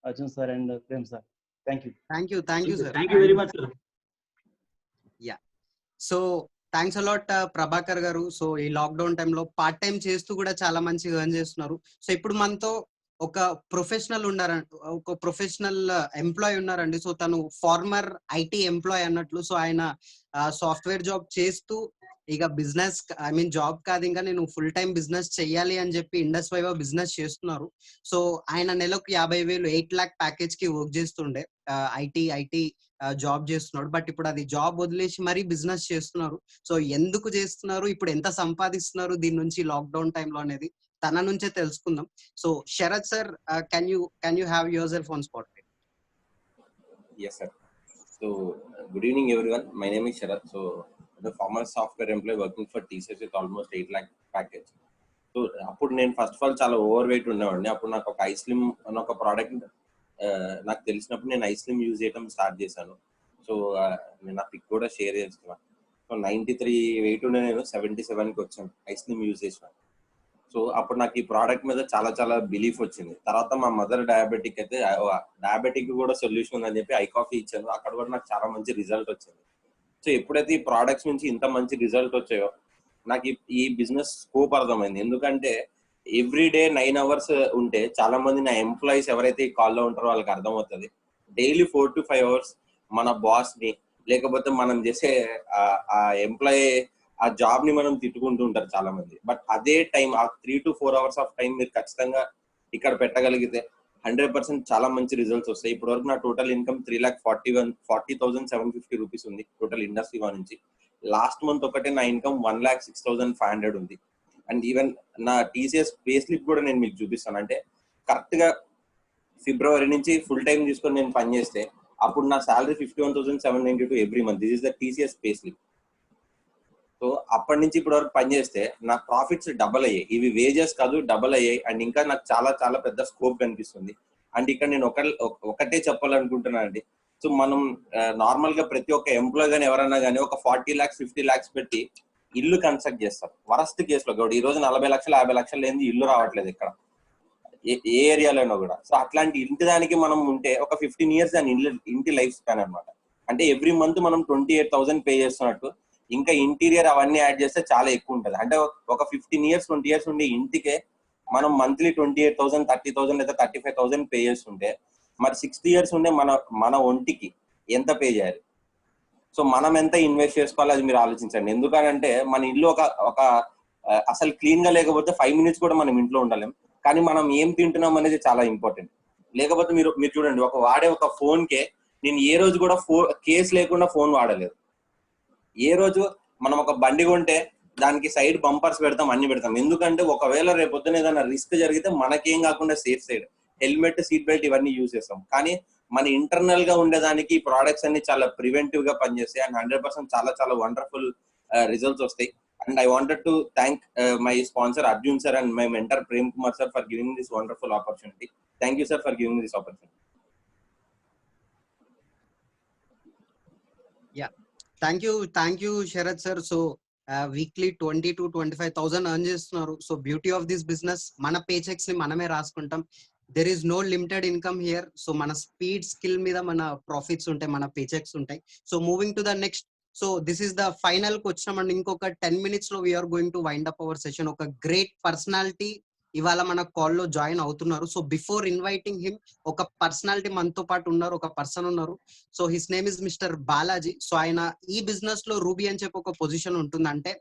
Arjun sir and Prem sir. Thank you. Thank you sir. Thank you very much sir. So thanks a lot Prabhakar garu. So ఈ లాక్డౌన్ టైంలో పార్ట్ టైం చేస్తూ కూడా చాలా మంచిగా ఎర్న్ చేస్తున్నారు. సో ఇప్పుడు మనతో ఒక ప్రొఫెషనల్ ఎంప్లాయ్ ఉన్నారండి. సో తను ఫార్మర్ IT ఎంప్లాయ్ అన్నట్లు. సో ఆయన సాఫ్ట్వేర్ జాబ్ చేస్తూ ఇక బిజినెస్ జాబ్ కాదు, ఇంకా నేను ఫుల్ టైం బిజినెస్ చెయ్యాలి అని చెప్పి ఇండస్ వైవ్ బిజినెస్ చేస్తున్నారు. సో ఆయన నెలకు 50,000 8 lakh ప్యాకేజ్ కి వర్క్ చేస్తుండే, ఐటీ జాబ్ చేస్తున్నాడు. బట్ ఇప్పుడు అది జాబ్ వదిలేసి మరీ బిజినెస్ చేస్తున్నారు. సో ఎందుకు చేస్తున్నారు, ఇప్పుడు ఎంత సంపాదిస్తున్నారు దీని నుంచి లాక్డౌన్ టైంలో అనేది తన నుంచే తెలుసుకుందాం. So Sharath sir, can you have yourself on spot? Yes, sir. So, good evening, everyone. My name is Sharath. So, the former software employee working for TCS with almost 8 lakh package. So, అప్పుడు నేను ఫస్ట్ ఆఫ్ ఆల్ చాలా ఓవర్ వెయిట్ ఉండేవాడిని. అప్పుడు నాకు ఒక ఐస్లిమ్ అనే ఒక ప్రోడక్ట్ నాకు తెలిసినప్పుడు నేను ఐస్లిమ్ యూజ్ చేయడం స్టార్ట్ చేశాను. సో నేను నా పిక్ కూడా షేర్ చేస్తున్నాను. సో 93 వెయిట్ ఉండే నేను 77కి వచ్చాను ఐస్లిమ్ యూజ్ చేసిన. సో అప్పుడు నాకు ఈ ప్రోడక్ట్ మీద చాలా చాలా బిలీఫ్ వచ్చింది. తర్వాత మా మదర్ డయాబెటిక్ అయితే డయాబెటిక్ కూడా సొల్యూషన్ ఉందని చెప్పి ఐ కాఫీ ఇచ్చాను. అక్కడ కూడా నాకు చాలా మంచి రిజల్ట్ వచ్చింది. సో ఎప్పుడైతే ఈ ప్రోడక్ట్స్ నుంచి ఇంత మంచి రిజల్ట్ వచ్చాయో నాకు ఈ బిజినెస్ స్కోప్ అర్థమైంది. ఎందుకంటే ఎవ్రీడే 9 hours ఉంటే చాలా మంది నా ఎంప్లాయీస్ ఎవరైతే ఈ కాల్లో ఉంటారో వాళ్ళకి అర్థమవుతుంది. డైలీ 4 to 5 hours మన బాస్ ని లేకపోతే మనం చేసే ఆ ఎంప్లాయీ ఆ జాబ్ ని మనం తిట్టుకుంటూ ఉంటారు చాలా మంది. బట్ అదే టైం ఆ 3 to 4 hours ఆఫ్ టైం మీరు ఖచ్చితంగా ఇక్కడ పెట్టగలిగితే 100% చాలా మంచి రిజల్ట్స్ వస్తాయి. ఇప్పటి వరకు నా టోటల్ ఇన్కమ్ 3,40,750 రూపీస్ ఉంది టోటల్ ఇండస్ట్రీ నుంచి. లాస్ట్ మంత్ ఒకటే నా ఇన్కమ్ 1,06,500 ఉంది. అండ్ ఈవెన్ నా TCS పే స్లిప్ కూడా నేను మీకు చూపిస్తాను. అంటే కరెక్ట్ గా ఫిబ్రవరి నుంచి ఫుల్ టైం తీసుకొని నేను పనిచేస్తే అప్పుడు నా salary 51,792 every month. This is the TCS pay slip. So అప్పటి నుంచి ఇప్పటి వరకు పనిచేస్తే నా ప్రాఫిట్స్ డబల్ అయ్యాయి. ఇవి వేజెస్ కాదు, డబల్ అయ్యాయి. అండ్ ఇంకా నాకు చాలా చాలా పెద్ద స్కోప్ కనిపిస్తుంది. అండ్ ఇక్కడ నేను ఒకటే చెప్పాలనుకుంటున్నాను అండి. సో మనం నార్మల్ గా ప్రతి ఒక్క ఎంప్లాయ్ గానీ ఎవరైనా కానీ ఒక 40 lakhs 50 lakhs పెట్టి ఇల్లు కన్స్ట్రక్ట్ చేస్తారు. వరస్ట్ కేసులో కూడా ఈ రోజు 40 లక్షలు 50 లక్షలు లేని ఇల్లు రావట్లేదు ఇక్కడ ఏ ఏరియాలోనో కూడా. సో అట్లాంటి ఇంటి దానికి మనం ఉంటే ఒక 15 years దాని ఇంటి లైఫ్ స్పాన్ అనమాట. అంటే ఎవ్రీ మంత్ మనం 28,000 పే చేస్తున్నట్టు, ఇంకా ఇంటీరియర్ అవన్నీ యాడ్ చేస్తే చాలా ఎక్కువ ఉంటుంది. అంటే ఒక 15 years 20 years ఉండే ఇంటికే మనం మంత్లీ 28,000 30,000 లేదా 35,000 పే చేస్తుంటే మరి 60 years ఉండే మన ఒంటికి ఎంత పే చేయాలి? సో మనం ఎంత ఇన్వెస్ట్ చేసుకోవాలి అది మీరు ఆలోచించండి. ఎందుకనంటే మన ఇల్లు ఒక అసలు క్లీన్ గా లేకపోతే 5 minutes కూడా మనం ఇంట్లో ఉండలేం. కానీ మనం ఏం తింటున్నాం అనేది చాలా ఇంపార్టెంట్. లేకపోతే మీరు చూడండి, వాడే ఒక ఫోన్ కే నేను ఏ రోజు కూడా కేస్ లేకుండా ఫోన్ వాడలేదు. ఏ రోజు మనం ఒక బండి కొంటే దానికి సైడ్ బంపర్స్ పెడతాం, అన్ని పెడతాం. ఎందుకంటే ఒకవేళ రేపొద్దున ఏదైనా రిస్క్ జరిగితే మనకేం కాకుండా safe side helmet, seat belt ఇవన్నీ యూజ్ చేస్తాం. కానీ మన ఇంటర్నల్ గా ఉండేదానికి ఈ ప్రోడక్ట్స్ అన్ని చాలా ప్రివెంటివ్ గా పనిచేస్తాయి. అండ్ 100% చాలా చాలా వండర్ఫుల్ రిజల్ట్స్ వస్తాయి. And I wanted to thank my sponsor Arjun sir and my mentor Prem Kumar sir for giving this wonderful opportunity. Thank you sir for giving this opportunity. Thank you Sharath sir. So weekly 20,000 to 25,000 earn చేస్తున్నారు. So beauty of this business, మన పే చెక్స్ ని మనమే రాసుకుంటాం. There is no limited income here. So మన స్పీడ్ స్కిల్ మీద మన ప్రాఫిట్స్ ఉంటాయి, మన పేచెక్స్ ఉంటాయి. So moving to the next. So this is the final కి వచ్చామండి. ఇంకొక 10 minutes లో we're going to wind up our session. ఒక గ్రేట్ పర్సనాలిటీ ఇవాళ మన కాల్లో జాయిన్ అవుతున్నారు. సో బిఫోర్ ఇన్వైటింగ్ హిమ్, ఒక పర్సనాలిటీ మనతో పాటు ఉన్నారు, ఒక పర్సన్ ఉన్నారు. So his name is mister Balaji. So ఆయన ఈ బిజినెస్ లో రూబీ అని చెప్పి ఒక పొజిషన్ ఉంటుంది. అంటే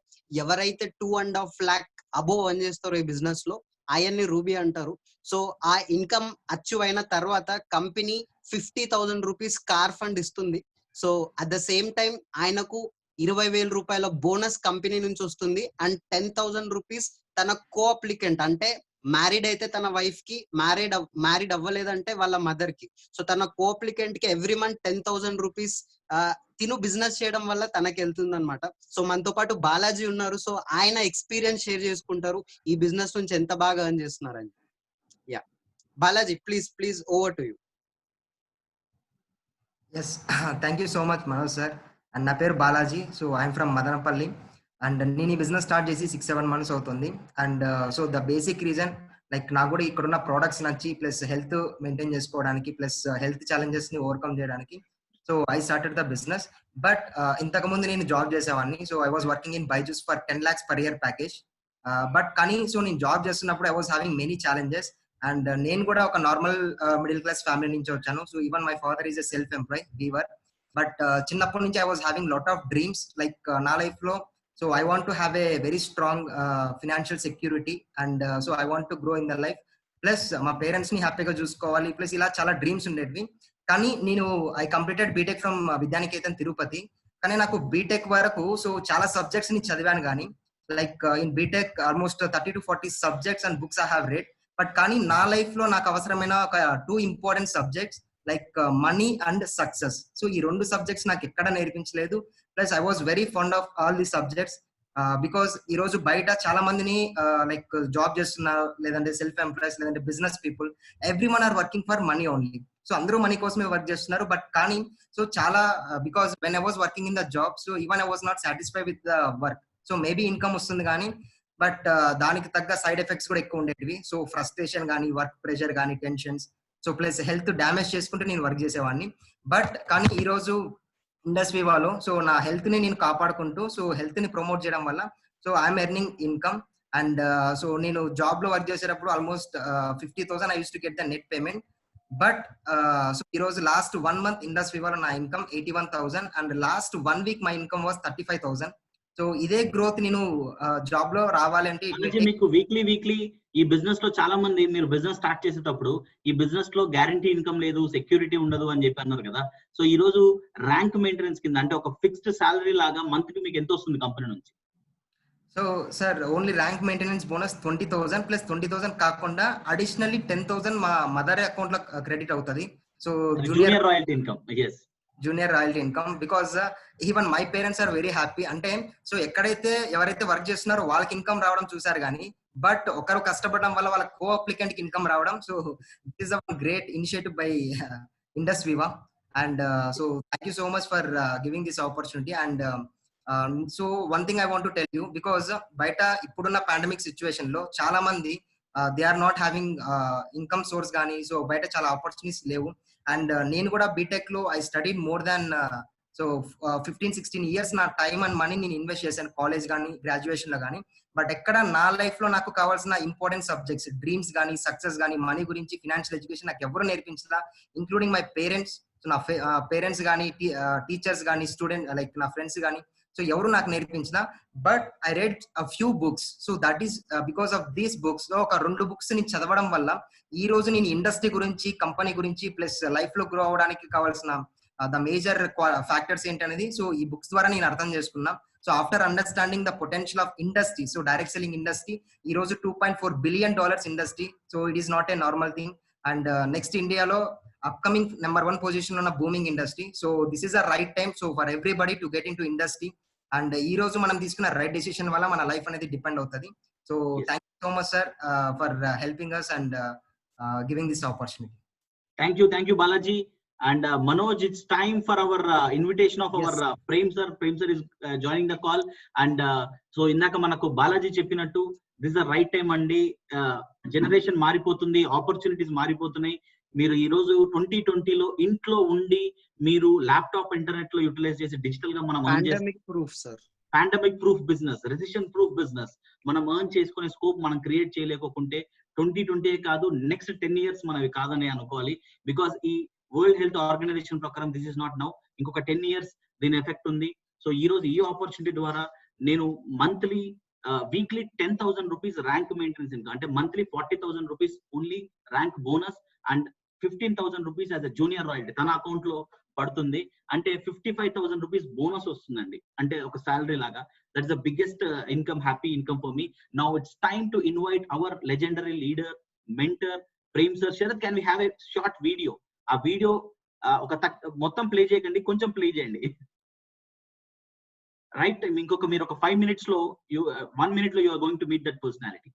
ఎవరైతే 2.5 lakh అబోవ్ అని చేస్తారో ఈ బిజినెస్ లో ఆయన్ని రూబీ అంటారు. సో ఆ ఇన్కమ్ అచీవ్ అయిన తర్వాత కంపెనీ 50,000 రూపీస్ కార్ ఫండ్ ఇస్తుంది. So at the same time ఆయనకు 20,000 రూపాయల బోనస్ కంపెనీ నుంచి వస్తుంది. అండ్ 10,000 రూపీస్ తన కో అప్లికెంట్, అంటే మ్యారీడ్ అయితే తన వైఫ్ కి, మ్యారీడ్ అవ్వలేదంటే వాళ్ళ మదర్ కి. సో తన కో అప్లికెంట్ కి ఎవ్రీ మంత్ 10,000 రూపీస్ తిను బిజినెస్ చేయడం వల్ల తనకి వెళ్తుంది అనమాట. సో మనతో పాటు బాలాజీ ఉన్నారు. సో ఆయన ఎక్స్పీరియన్స్ షేర్ చేసుకుంటారు ఈ బిజినెస్ నుంచి ఎంత బాగా ఎర్న్ చేస్తున్నారని. Yeah Balaji, please over to you. Yes, thank you so much Manoj sir. And నా పేరు Balaji. So I'm from Madanapalle. And నేను ఈ బిజినెస్ స్టార్ట్ చేసి 6-7 months అవుతుంది. And so the basic reason, like నాకు కూడా ఇక్కడున్న ప్రోడక్ట్స్ నచ్చి, ప్లస్ హెల్త్ మెయింటైన్ చేసుకోవడానికి, ప్లస్ హెల్త్ ఛాలెంజెస్ ని ఓవర్కమ్ చేయడానికి so I started the business. But ఇంతకుముందు నేను జాబ్ చేసేవాడిని. So I was working in Byju's for 10 lakhs per year package. But కానీ సో నేను జాబ్ చేస్తున్నప్పుడు I was having many challenges. And నేను కూడా ఒక నార్మల్ మిడిల్ క్లాస్ ఫ్యామిలీ నుంచి వచ్చాను. So even my father is a self employ weaver. But చిన్నప్పటి నుంచి I was having lot of dreams. Like నా లైఫ్ లో so I want to have a very strong financial security. And so I want to grow in the life. Plus మా పేరెంట్స్ ని హ్యాపీగా చూసుకోవాలి. ప్లస్ ఇలా చాలా డ్రీమ్స్ ఉండేవి. కానీ నేను I completed BTech from Vidyanikethan Tirupati. కానీ నాకు బీటెక్ వరకు సో చాలా సబ్జెక్ట్స్ ని చదివాను. కానీ like in B Tech almost 30 to 40 subjects and books I have read. But కానీ నా లైఫ్ లో నాకు అవసరమైన ఒక 2 important subjects like money and success. So ఈ 2 సబ్జెక్ట్స్ నాకు ఎక్కడ నేర్పించలేదు. Plus I was very fond of all the subjects. Because ఈ రోజు బయట చాలా మందిని లైక్ జాబ్ చేస్తున్నారు, లేదంటే సెల్ఫ్ ఎంప్లాయీస్, లేదంటే business people, every one are working for money only. So అందరూ మనీ కోసమే వర్క్ చేస్తున్నారు. బట్ కానీ సో చాలా because when I was working in the job, so even I was not satisfy with the work. So maybe income వస్తుంది కానీ బట్ దానికి తగ్గ సైడ్ ఎఫెక్ట్స్ కూడా ఎక్కువ ఉండేటివి. సో ఫ్రస్ట్రేషన్ కానీ, వర్క్ ప్రెషర్ కానీ, tensions, so plus health damage చేసుకుంటూ నేను వర్క్ చేసేవాడిని. బట్ కానీ ఈ రోజు ఇండస్ట్రీ వాళ్ళు సో నా హెల్త్ ని నేను కాపాడుకుంటూ సో హెల్త్ ని ప్రమోట్ చేయడం వల్ల so I'm earning income. And so నేను జాబ్ లో వర్క్ చేసేటప్పుడు almost 50,000 I use to get the net payment. But so ఈ రోజు లాస్ట్ 1 month ఇండస్ట్రీ వల్ల నా income 81,000 and last 1 week my income was 35,000. So ఇదే గ్రోత్ నేను జాబ్ లో రావాలంటే మీకు వీక్లీ ఈ బిజినెస్ లో చాలా మంది, మీరు బిజినెస్ స్టార్ట్ చేసేటప్పుడు ఈ బిజినెస్ లో గ్యారంటీ ఇన్కమ్ లేదు, సెక్యూరిటీ ఉండదు అని చెప్పి అన్నారు కదా. సో ఈ రోజు ర్యాంక్ మెయింటెనెన్స్ కింద అంటే ఒక ఫిక్స్డ్ సాలరీ లాగా మంత్లీ మీకు ఎంత వస్తుంది కంపెనీ నుంచి? So sir only rank maintenance bonus 20,000 plus 20,000 కాకుండా అడిషనల్లీ 10,000 మా మదర్ అకౌంట్ లో క్రెడిట్ అవుతుంది. So junior royalty income. Yes, junior royalty income. Because even my parents are very happy. అంటే సో ఎక్కడైతే ఎవరైతే వర్క్ చేస్తున్నారో వాళ్ళకి ఇన్కమ్ రావడం చూసారు కానీ, బట్ ఒకరు కష్టపడడం వల్ల వాళ్ళ కో అప్లికెంట్ కి ఇన్కమ్ రావడం. So it is a great initiative by ఇండస్ట్రీవా. And so thank you so much for giving this opportunity. And so one thing I want to tell you, because బయట ఇప్పుడున్న పాండమిక్ సిచ్యువేషన్ లో చాలా మంది they are not having income source కానీ, సో బయట చాలా ఆపర్చునిటీస్ లేవు. అండ్ నేను కూడా బీటెక్ లో I studied more than so 15-16 years నా టైం అండ్ మనీ నేను ఇన్వెస్ట్ చేశాను కాలేజ్ కానీ, గ్రాడ్యుయేషన్ లో కానీ. బట్ ఎక్కడ నా లైఫ్ లో నాకు కావాల్సిన ఇంపార్టెంట్ సబ్జెక్ట్స్, డ్రీమ్స్ కానీ, సక్సెస్ కానీ, మనీ గురించి, ఫినాన్షియల్ ఎడ్యుకేషన్ నాకు ఎవరు నేర్పించలా, ఇంక్లూడింగ్ మై పేరెంట్స్. సో నా పేరెంట్స్ కానీ, టీచర్స్ కానీ, స్టూడెంట్ లైక్ నా ఫ్రెండ్స్ కానీ, సో ఎవరు నాకు నేర్పించిన. But I read a few books. So that is because of these books లో ఒక 2 books ని చదవడం వల్ల ఈ రోజు నేను ఇండస్ట్రీ గురించి, కంపెనీ గురించి, ప్లస్ లైఫ్ లో గ్రో అవడానికి కావాల్సిన ద మేజర్ ఫ్యాక్టర్స్ ఏంటనేది సో ఈ బుక్స్ ద్వారా నేను అర్థం చేసుకున్నా. So after understanding the potential of industry, so direct selling industry ఈ రోజు $2.4 billion industry. So it is not a normal thing. And next ఇండియాలో అప్కమింగ్ నెంబర్ 1 పొజిషన్ ఉన్న booming industry. So this is a right time so for everybody to get in to industry. And ఈ రోజు మనం తీసుకున్న రైట్ డెసిషన్ వల్ల మన లైఫ్ అనేది డిపెండ్ అవుతుంది. So thank you so much sir for helping us and giving this opportunity. Thank you Balaji. And Manoj, it's time for our invitation of our Prem sir. Prem sir is joining the call. And so indaka manaku Balaji cheppinattu, this is the right time andi. Generation మారిపోతుంది, ఆపర్చునిటీస్ మారిపోతున్నాయి. మీరు ఈ రోజు 2020లో ఇంట్లో ఉండి మీరు ల్యాప్టాప్ ఇంటర్నెట్ లో యూటిలైజ్ చేసి డిజిటల్ గా మనం pandemic proof sir, pandemic proof business, recession proof business మనం ఎర్న్ చేసుకునే స్కోప్ మనం క్రియేట్ చేయలేకపోకుంటే 2020 కాదు, నెక్స్ట్ 10 years మనవి కాదని అనుకోవాలి. బికాస్ ఈ వరల్డ్ హెల్త్ ఆర్గనైజేషన్ ప్రకారం దిస్ ఇస్ నాట్ నౌ, ఇంకొక 10 years దీని ఎఫెక్ట్ ఉంది. సో ఈ రోజు ఈ ఆపర్చునిటీ ద్వారా నేను monthly weekly 10,000 rupees rank maintenance income, అంటే monthly 40,000 rupees only rank bonus and 15,000 rupees as a junior royalty తన అకౌంట్ లో పడుతుంది. అంటే 55,000 rupees బోనస్ వస్తుందండి, అంటే ఒక సాలరీ లాగా. That is the biggest income, happy income for me. Now it's time to invite our legendary leader, mentor Prem sir. Sharath, can we have a short video? ఆ వీడియో ఒక మొత్తం ప్లే చేయకండి, కొంచెం ప్లే చేయండి. రైట్ టైం ఇంకొక మీరు ఒక 5 minutes లో 1 minute లో you are going to meet that personality.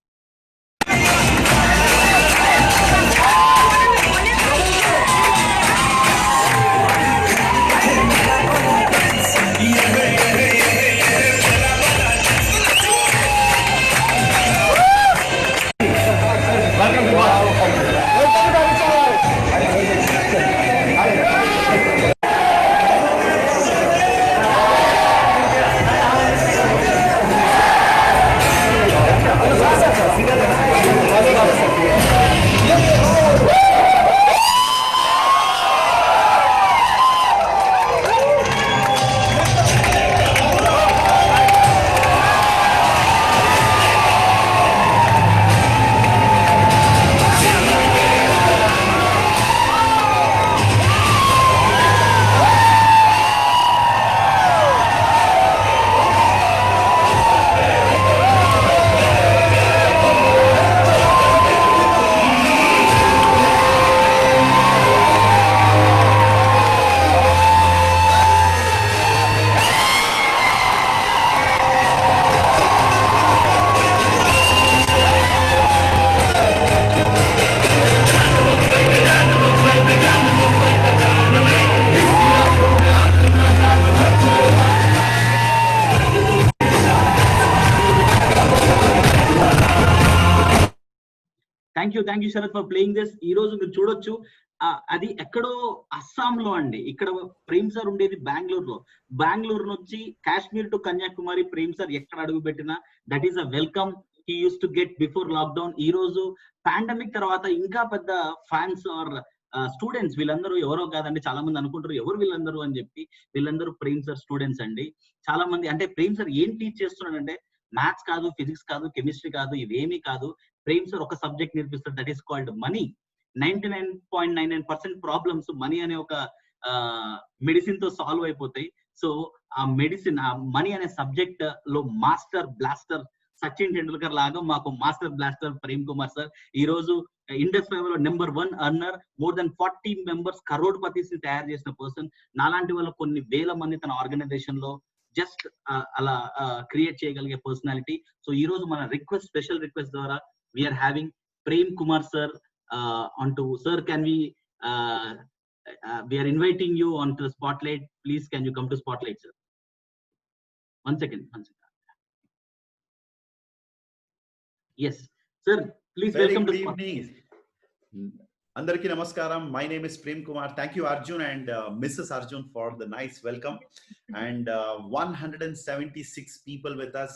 Thank you Sharath for playing this. ఈ రోజు మీరు చూడొచ్చు, అది ఎక్కడో అస్సాంలో అండి. ఇక్కడ ప్రేమ్ సార్ ఉండేది బెంగళూరులో. బెంగళూరు నుంచి కాశ్మీర్ టు కన్యాకుమారి ప్రేమ్ సార్ ఎక్కడ అడుగు పెట్టినా that is a welcome he use to get before lockdown. ఈ రోజు పాండమిక్ తర్వాత ఇంకా పెద్ద ఫ్యాన్స్ ఆర్ స్టూడెంట్స్, వీళ్ళందరూ ఎవరో కాదండి. చాలా మంది అనుకుంటారు ఎవరు వీళ్ళందరూ అని చెప్పి. వీళ్ళందరూ ప్రేమ్ సార్ స్టూడెంట్స్ అండి. చాలా మంది అంటే ప్రేమ్ సార్ ఏం టీచ్ చేస్తున్నాడంటే మ్యాథ్స్ కాదు, ఫిజిక్స్ కాదు, కెమిస్ట్రీ కాదు, ఇవేమీ కాదు. ప్రేమ్ సార్ ఒక సబ్జెక్ట్ నేర్పిస్తారు, that is called money. 99.99% problems money అనే ఒక మెడిసిన్ తో సాల్వ్ అయిపోతాయి. సో ఆ మెడిసిన్, ఆ మనీ అనే సబ్జెక్ట్ లో మాస్టర్ బ్లాస్టర్ సచిన్ టెండూల్కర్ లాగా మాకు master blaster Prem Kumar sir. ఈ రోజు ఇండస్ ఫైవ్ లో number 1 earner, more than 40 members, crorepatis ని తయారు చేసిన పర్సన్. నాలాంటి వాళ్ళు కొన్ని వేల మంది తన ఆర్గనైజేషన్ లో జస్ట్ అలా క్రియేట్ చేయగలిగే పర్సనాలిటీ. సో ఈ రోజు మన రిక్వెస్ట్, స్పెషల్ రిక్వెస్ట్ ద్వారా we're having Prem Kumar sir onto. Sir, can we are inviting you onto the spotlight. Please, can you come to spotlight, sir? One second. Yes, sir, please. Very welcome good to spotlight. evening. Andarki namaskaram. My name is Prem Kumar. Thank you, Arjun and Mrs. Arjun, for the nice welcome. And 176 people with us.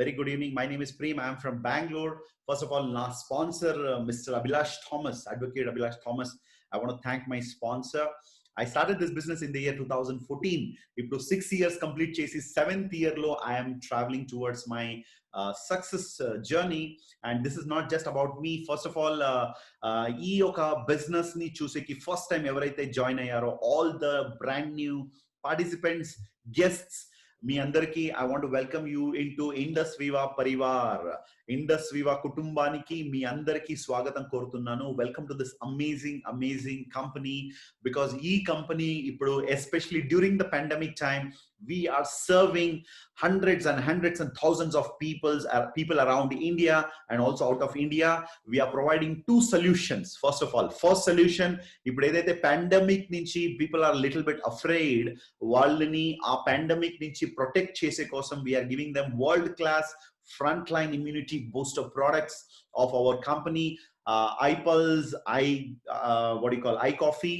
Very good evening. My name is Prem. I am from Bangalore. First of all, last sponsor, Mr. Abhilash Thomas, Advocate Abhilash Thomas. I want to thank my sponsor. I started this business in the year 2014. It was 6 years complete chase. 7th year low, I am traveling towards my success journey. And this is not just about me. First of all, ee oka business ni chuseki first time evaraithe join ayyaro, all the brand new participants, guests, మీ అందరికీ I want to welcome you into Indus Viva పరివార్. ఇండస్ వివా కుటుంబానికి మీ అందరికీ స్వాగతం కోరుతున్నాను. Welcome to this amazing company. Because ఈ కంపెనీ ఇప్పుడు especially during the pandemic time We are serving hundreds and thousands of people around India and also out of India. We are providing two solutions. First of all, first solution, ఇప్పుడు ఏదైతే pandemic నుంచి people are little bit afraid, వాళ్ళని ఆ pandemic నుంచి protect చేసే కోసం we are giving them world class frontline immunity booster products of our company, iPulse, iCoffee,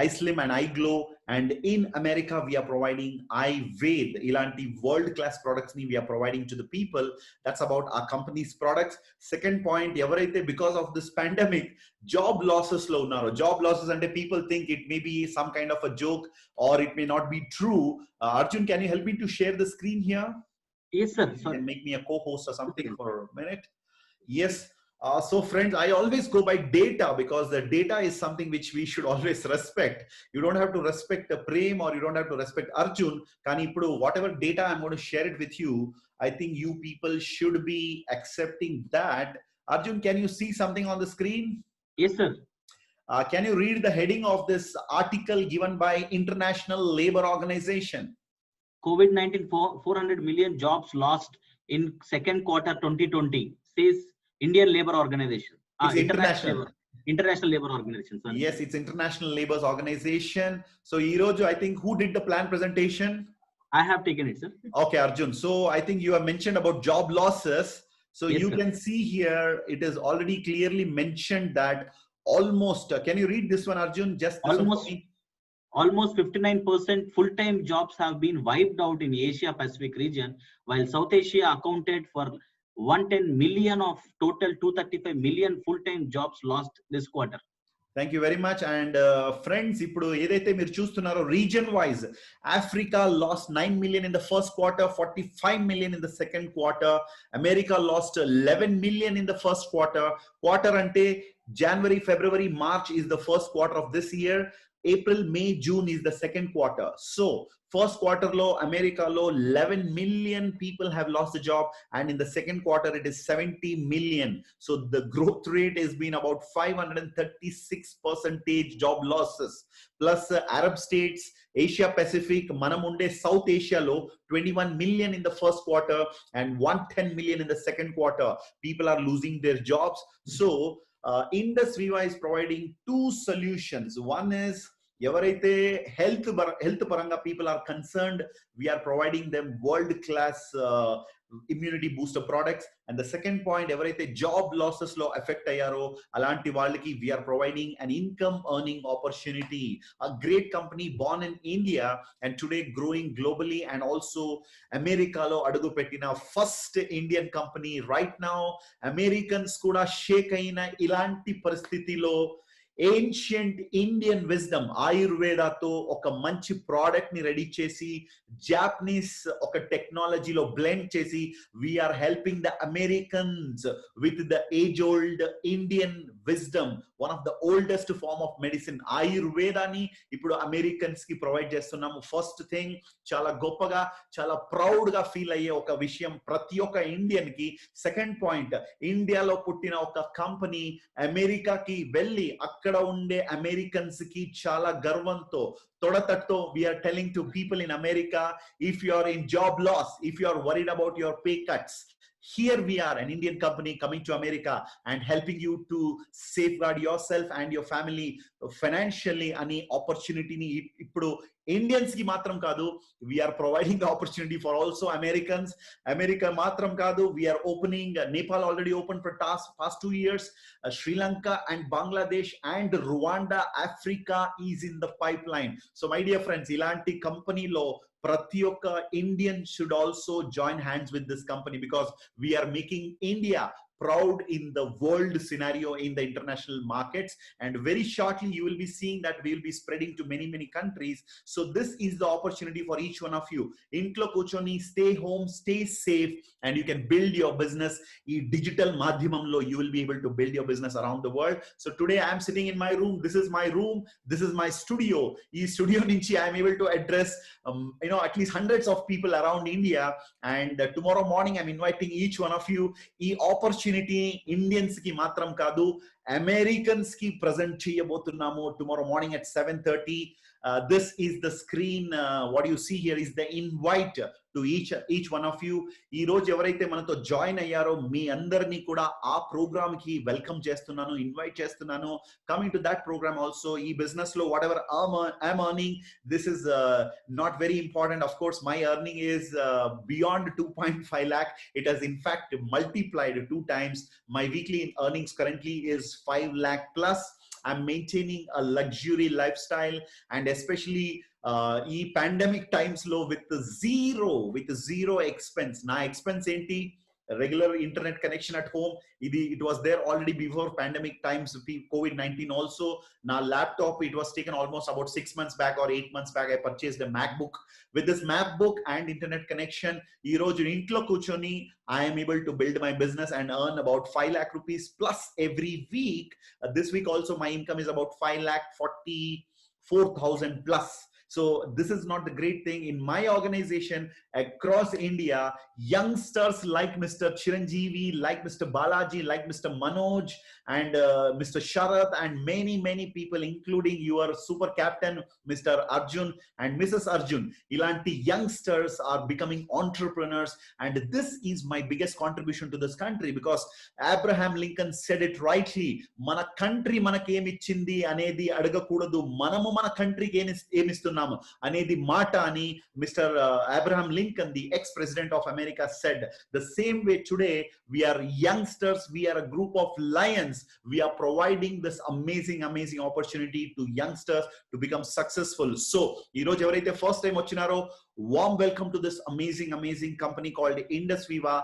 iSlim and iGlow. And in America, we are providing iVed. Ilanti world-class products we are providing to the people. That's about our company's products. Second point, because of this pandemic, job losses low now. Job losses, and people think it may be some kind of a joke or it may not be true. Arjun, can you help me to share the screen here? Yes, sir. You can make me a co-host or something for a minute. Yes. So friends, I always go by data because the data is something which we should always respect. You don't have to respect Prem or you don't have to respect Arjun. Kani ippudu whatever data I'm going to share it with you, I think you people should be accepting that. Arjun, can you see something on the screen? Yes, sir. Can you read the heading of this article given by International Labour Organization? COVID-19, 400 million jobs lost in second quarter 2020, says Indian Labour Organization. It's International Labour Organization. Sorry. Yes, it's International Labour Organization. So, Iroju, I think who did the plan presentation? I have taken it, sir. Okay, Arjun. So, I think you have mentioned about job losses. So, yes, you sir. can see here, it is already clearly mentioned that almost, can you read this one, Arjun? Just almost 59% full-time jobs have been wiped out in Asia Pacific region, while South Asia accounted for 110 million of total 235 million full-time jobs lost this quarter. Thank you very much. And friends, ippudu edaithe meer chustunaro region wise, Africa lost 9 million in the first quarter, 45 million in the second quarter. America lost 11 million in the first quarter. Quarter ante January, February, March is the first quarter of this year. April, May, June is the second quarter. So first quarter low, America low, 11 million people have lost a job, and in the second quarter it is 70 million. So the growth rate has been about 536% job losses. Plus Arab states, Asia Pacific, Manamunde, South Asia low, 21 million in the first quarter and 110 million in the second quarter. People are losing their jobs. So Indus Viva is providing two solutions. One is ఎవరైతే health paranga people are concerned, we are providing them world class immunity booster products. And the second point, ఎవరైతే job losses lo affect ayyaro alanti vallaki we are providing an income earning opportunity. A great company born in India and today growing globally, and also America lo adugu pettina first Indian company. Right now Americans kuda shake ayina ilanti paristhitilo ancient Indian wisdom Ayurveda to oka manchi product ni ready chesi Japanese oka technology lo blend chesi we are helping the Americans with the age old Indian wisdom, one of the oldest form of medicine Ayurveda ni ippudu Americans ki provide chestunnamu. First thing, chala goppaga chala proud ga feel ayye oka vishayam prati oka Indian ki. Second point, India lo puttina oka company America ki velli akkada unde Americans ki chala garvanto todatatto we are telling to people in America, if you are in job loss, if you are worried about your pay cuts, here we are, an Indian company coming to America and helping you to safeguard yourself and your family financially. Ani opportunity ni ippudu Indians ki matram kadu, we are providing the opportunity for also Americans. America matram kadu, we are opening, Nepal already opened for past 2 years, Sri Lanka and Bangladesh and Rwanda, Africa is in the pipeline. So my dear friends, ilanti company lo prati oka Indian should also join hands with this company, because we are making India proud in the world scenario in the international markets, and very shortly you will be seeing that we will be spreading to many countries. So this is the opportunity for each one of you. Intlo kuchoni, stay home, stay safe, and you can build your business. In digital madhyamamlo you will be able to build your business around the world. So today I am sitting in my room. This is my room, this is my studio. Ee studio nunchi I am able to address at least hundreds of people around India, and tomorrow morning I am inviting each one of you. Ee opportunity Indians ki matram kadu, Americans ki present cheyabothunnamu tomorrow morning at 7:30. This is the screen. What you see here is the invite to each one of you. ఈ రోజు ఎవరైతే మనతో జాయిన్ అయ్యారో మీ అందరినీ కూడా ఆ ప్రోగ్రామ్ కి వెల్కమ్ చేస్తున్నాను, ఇన్వైట్ చేస్తున్నాను. Coming to that program also. ఈ బిజినెస్ లో whatever I'm earning, this is not very important. Of course my earning is beyond 2.5 lakh. It has in fact multiplied 2 times. My weekly earnings currently is 5 lakh plus. I'm maintaining a luxury lifestyle, and especially e pandemic times low with zero expense. Na expense enti regular internet connection at home. It was there already before pandemic times, COVID-19 also. Now laptop, it was taken almost about 6 months back or 8 months back. I purchased a MacBook. With this MacBook and internet connection, ee roju intlo kuchoni I am able to build my business and earn about 5 lakh rupees plus every week. This week also my income is about 5,44,000 plus. So this is not the great thing. In my organization across India, youngsters like Mr. Chiranjeevi, like Mr. Balaji, like Mr. Manoj and Mr. Sharath and many people, including your super captain Mr. Arjun and Mrs. Arjun, ilanti youngsters are becoming entrepreneurs, and this is my biggest contribution to this country, because Abraham Lincoln said it rightly. Mana country manaki em ichindi anedi adagakudadu, manamu mana country ki em istunnamu anedi mata ani Mr. Abraham Lincoln, the ex-president of America, said. The same way today we are youngsters, we are a group of lions. We are providing this amazing opportunity to youngsters to become successful. So ee roju evaraithe first time vachinaro, warm welcome to this amazing company called Indus Viva.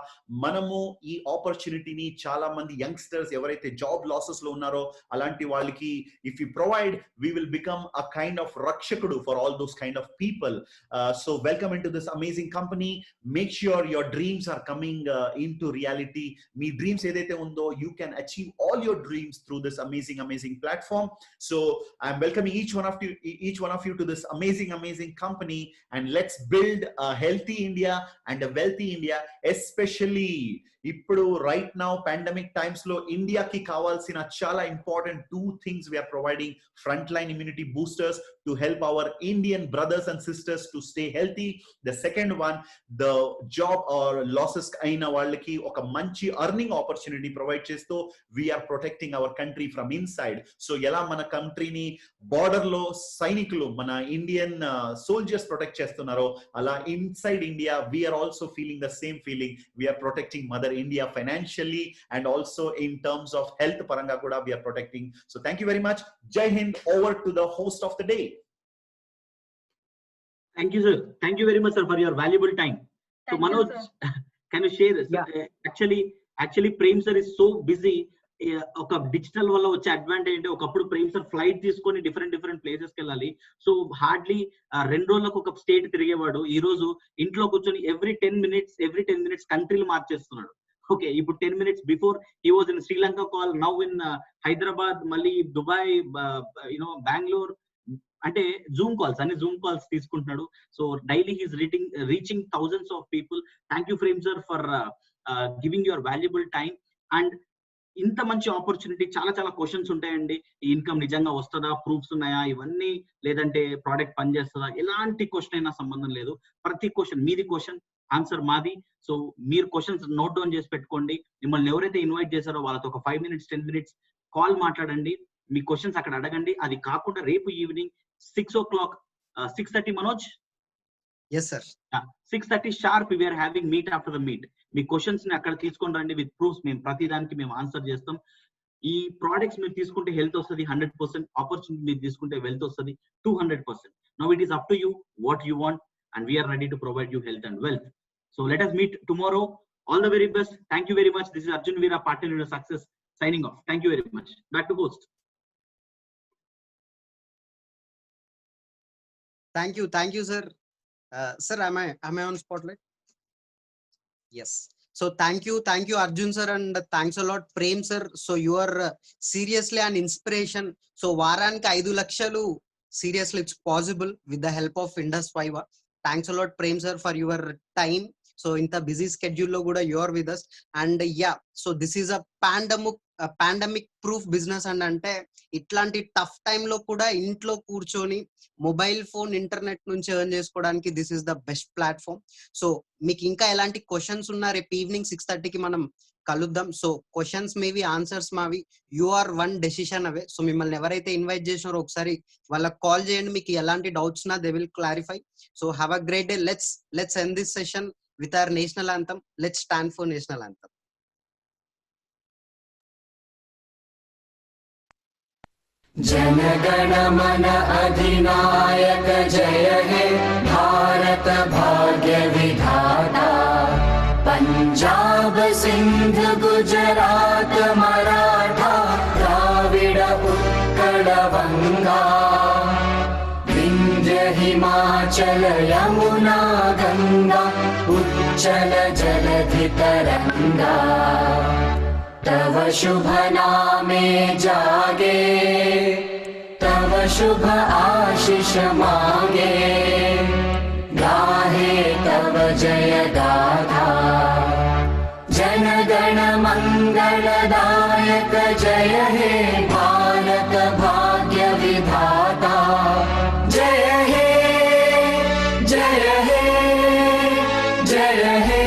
Manamu ee opportunity ni chaala mandi youngsters evaraithe job losses lo unnaro alanti valliki if we provide, we will become a kind of rakshakudu for all those kind of people. So welcome into this amazing company. Make sure your dreams are coming into reality. Me dreams edaithe undo, you can achieve all your dreams through this amazing platform. So I'm welcoming each one of you to this amazing company, and let's build a healthy India and a wealthy India. Especially ఇప్పుడు right now pandemic times లో ఇండియాకి కావాల్సిన చాలా important 2 things we are providing: frontline immunity boosters to help our Indian brothers and sisters to stay healthy. The second one, the job or losses అయిన వాళ్ళకి ఒక మంచి earning opportunity provide చేస్తూ we are protecting our country from inside. So ఎలా మన కంట్రీని బార్డర్ లో సైనికులు మన ఇండియన్ సోల్జర్స్ ప్రొటెక్ట్ చేస్తున్నారో, అలా inside India we are also feeling the same feeling. We are protecting mother India financially, and also in terms of health paranga kuda we are protecting. So thank you very much. Jai Hind. Over to the host of the day. Thank you, sir. Thank you very much, sir, for your valuable time. So Manoj, can you share this? Yeah. Actually Prem sir is so busy. ఒక డిజిటల్ వల్ల వచ్చే అడ్వాంటేజ్ అంటే, ఒకప్పుడు ప్రేమ్ సార్ ఫ్లైట్ తీసుకొని డిఫరెంట్ ప్లేసెస్కి వెళ్ళాలి. సో హార్డ్లీ 2 రోజులకు ఒక స్టేట్ తిరిగేవాడు. ఈ రోజు ఇంట్లో కూర్చొని ఎవ్రీ 10 minutes కంట్రీలు మార్చేస్తున్నాడు. ఓకే, ఇప్పుడు 10 minutes before he was in Sri Lanka call, now in Hyderabad, మళ్ళీ దుబాయ్, బెంగళూరు, అంటే జూమ్ కాల్స్ తీసుకుంటున్నాడు. So daily he's reaching thousands of people. Thank you Prem sir for giving your valuable time. And ఇంత మంచి ఆపర్చునిటీ, చాలా క్వశ్చన్స్ ఉంటాయండి. ఈ ఇన్కమ్ నిజంగా వస్తుందా, ప్రూఫ్స్ ఉన్నాయా, ఇవన్నీ, లేదంటే ప్రోడక్ట్ పనిచేస్తుందా, ఎలాంటి క్వశ్చన్ అయినా సంబంధం లేదు. ప్రతి క్వశ్చన్ మీది, క్వశ్చన్ ఆన్సర్ మాది. సో మీరు క్వశ్చన్స్ నోట్ డౌన్ చేసి పెట్టుకోండి. మిమ్మల్ని ఎవరైతే ఇన్వైట్ చేశారో వాళ్ళతో ఒక 5 minutes 10 minutes కాల్ మాట్లాడండి, మీ క్వశ్చన్స్ అక్కడ అడగండి. అది కాకుండా రేపు evening 6 o'clock 6:30 Manoj? Yes sir. 6:30 sharp we are having meet after the meet. Me questions ని అక్కడ తీసుకొని రండి విత్ ప్రూఫ్స్. మేము ప్రతి దానికి మేము ఆన్సర్ చేస్తాం. ఈ ప్రోడక్ట్స్ మీరు తీసుకుంటే హెల్త్ వస్తుంది 100%, ఆపర్చునిటీ మీరు తీసుకుంటే వెల్త్ వస్తుంది 200%. Now it is up to you what you want, and we're ready to provide you health and wealth. So let us meet tomorrow. All the very best. Thank you very much. This is Arjun Veera, partner in your success, signing off. Thank you very much. Back to host. Thank you sir. Sir, am I on spotlight? Yes. So thank you Arjun sir, and thanks a lot Prem sir. So you are seriously an inspiration. So varaniki 5 lakshalu, seriously it's possible with the help of Indus Viva. Thanks a lot Prem sir for your time. So in the busy schedule lo kuda you are with us, and yeah, so this is a pandemic proof business అని అంటే ఇట్లాంటి టఫ్ టైంలో కూడా ఇంట్లో కూర్చొని మొబైల్ ఫోన్ ఇంటర్నెట్ నుంచి ఎర్న్ చేసుకోవడానికి this is the best platform. So మీకు ఇంకా ఎలాంటి క్వశ్చన్స్ ఉన్నా రేపు ఈవినింగ్ 6:30కి మనం కలుద్దాం. సో క్వశ్చన్స్ మేవి, ఆన్సర్స్ మావి. You are one decision away. So మిమ్మల్ని ఎవరైతే ఇన్వైట్ చేసినారో ఒకసారి వాళ్ళకి కాల్ చేయండి. మీకు ఎలాంటి డౌట్స్ ఉన్నా they will clarify. So have a great day. Let's end this session with our national anthem. Let's stand for national anthem. जनगण मन अधिनायक जय हे भारत भाग्य विधाता पंजाब सिंध गुजरात मराठा द्राविड उत्कल गंगा विंध्य हिमाचल यमुना गंगा उच्चल जलधि तरंगा तव शुभ नामे जागे तव शुभ आशीष मांगे गाहे तव जय गाथा जन गण मंगलदायक जय हे भारत भाग्य विधाता जय हे जय हे जय हे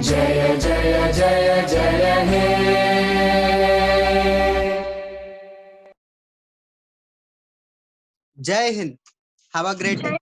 जय जय जय जय हे Jai Hind. Have a great day.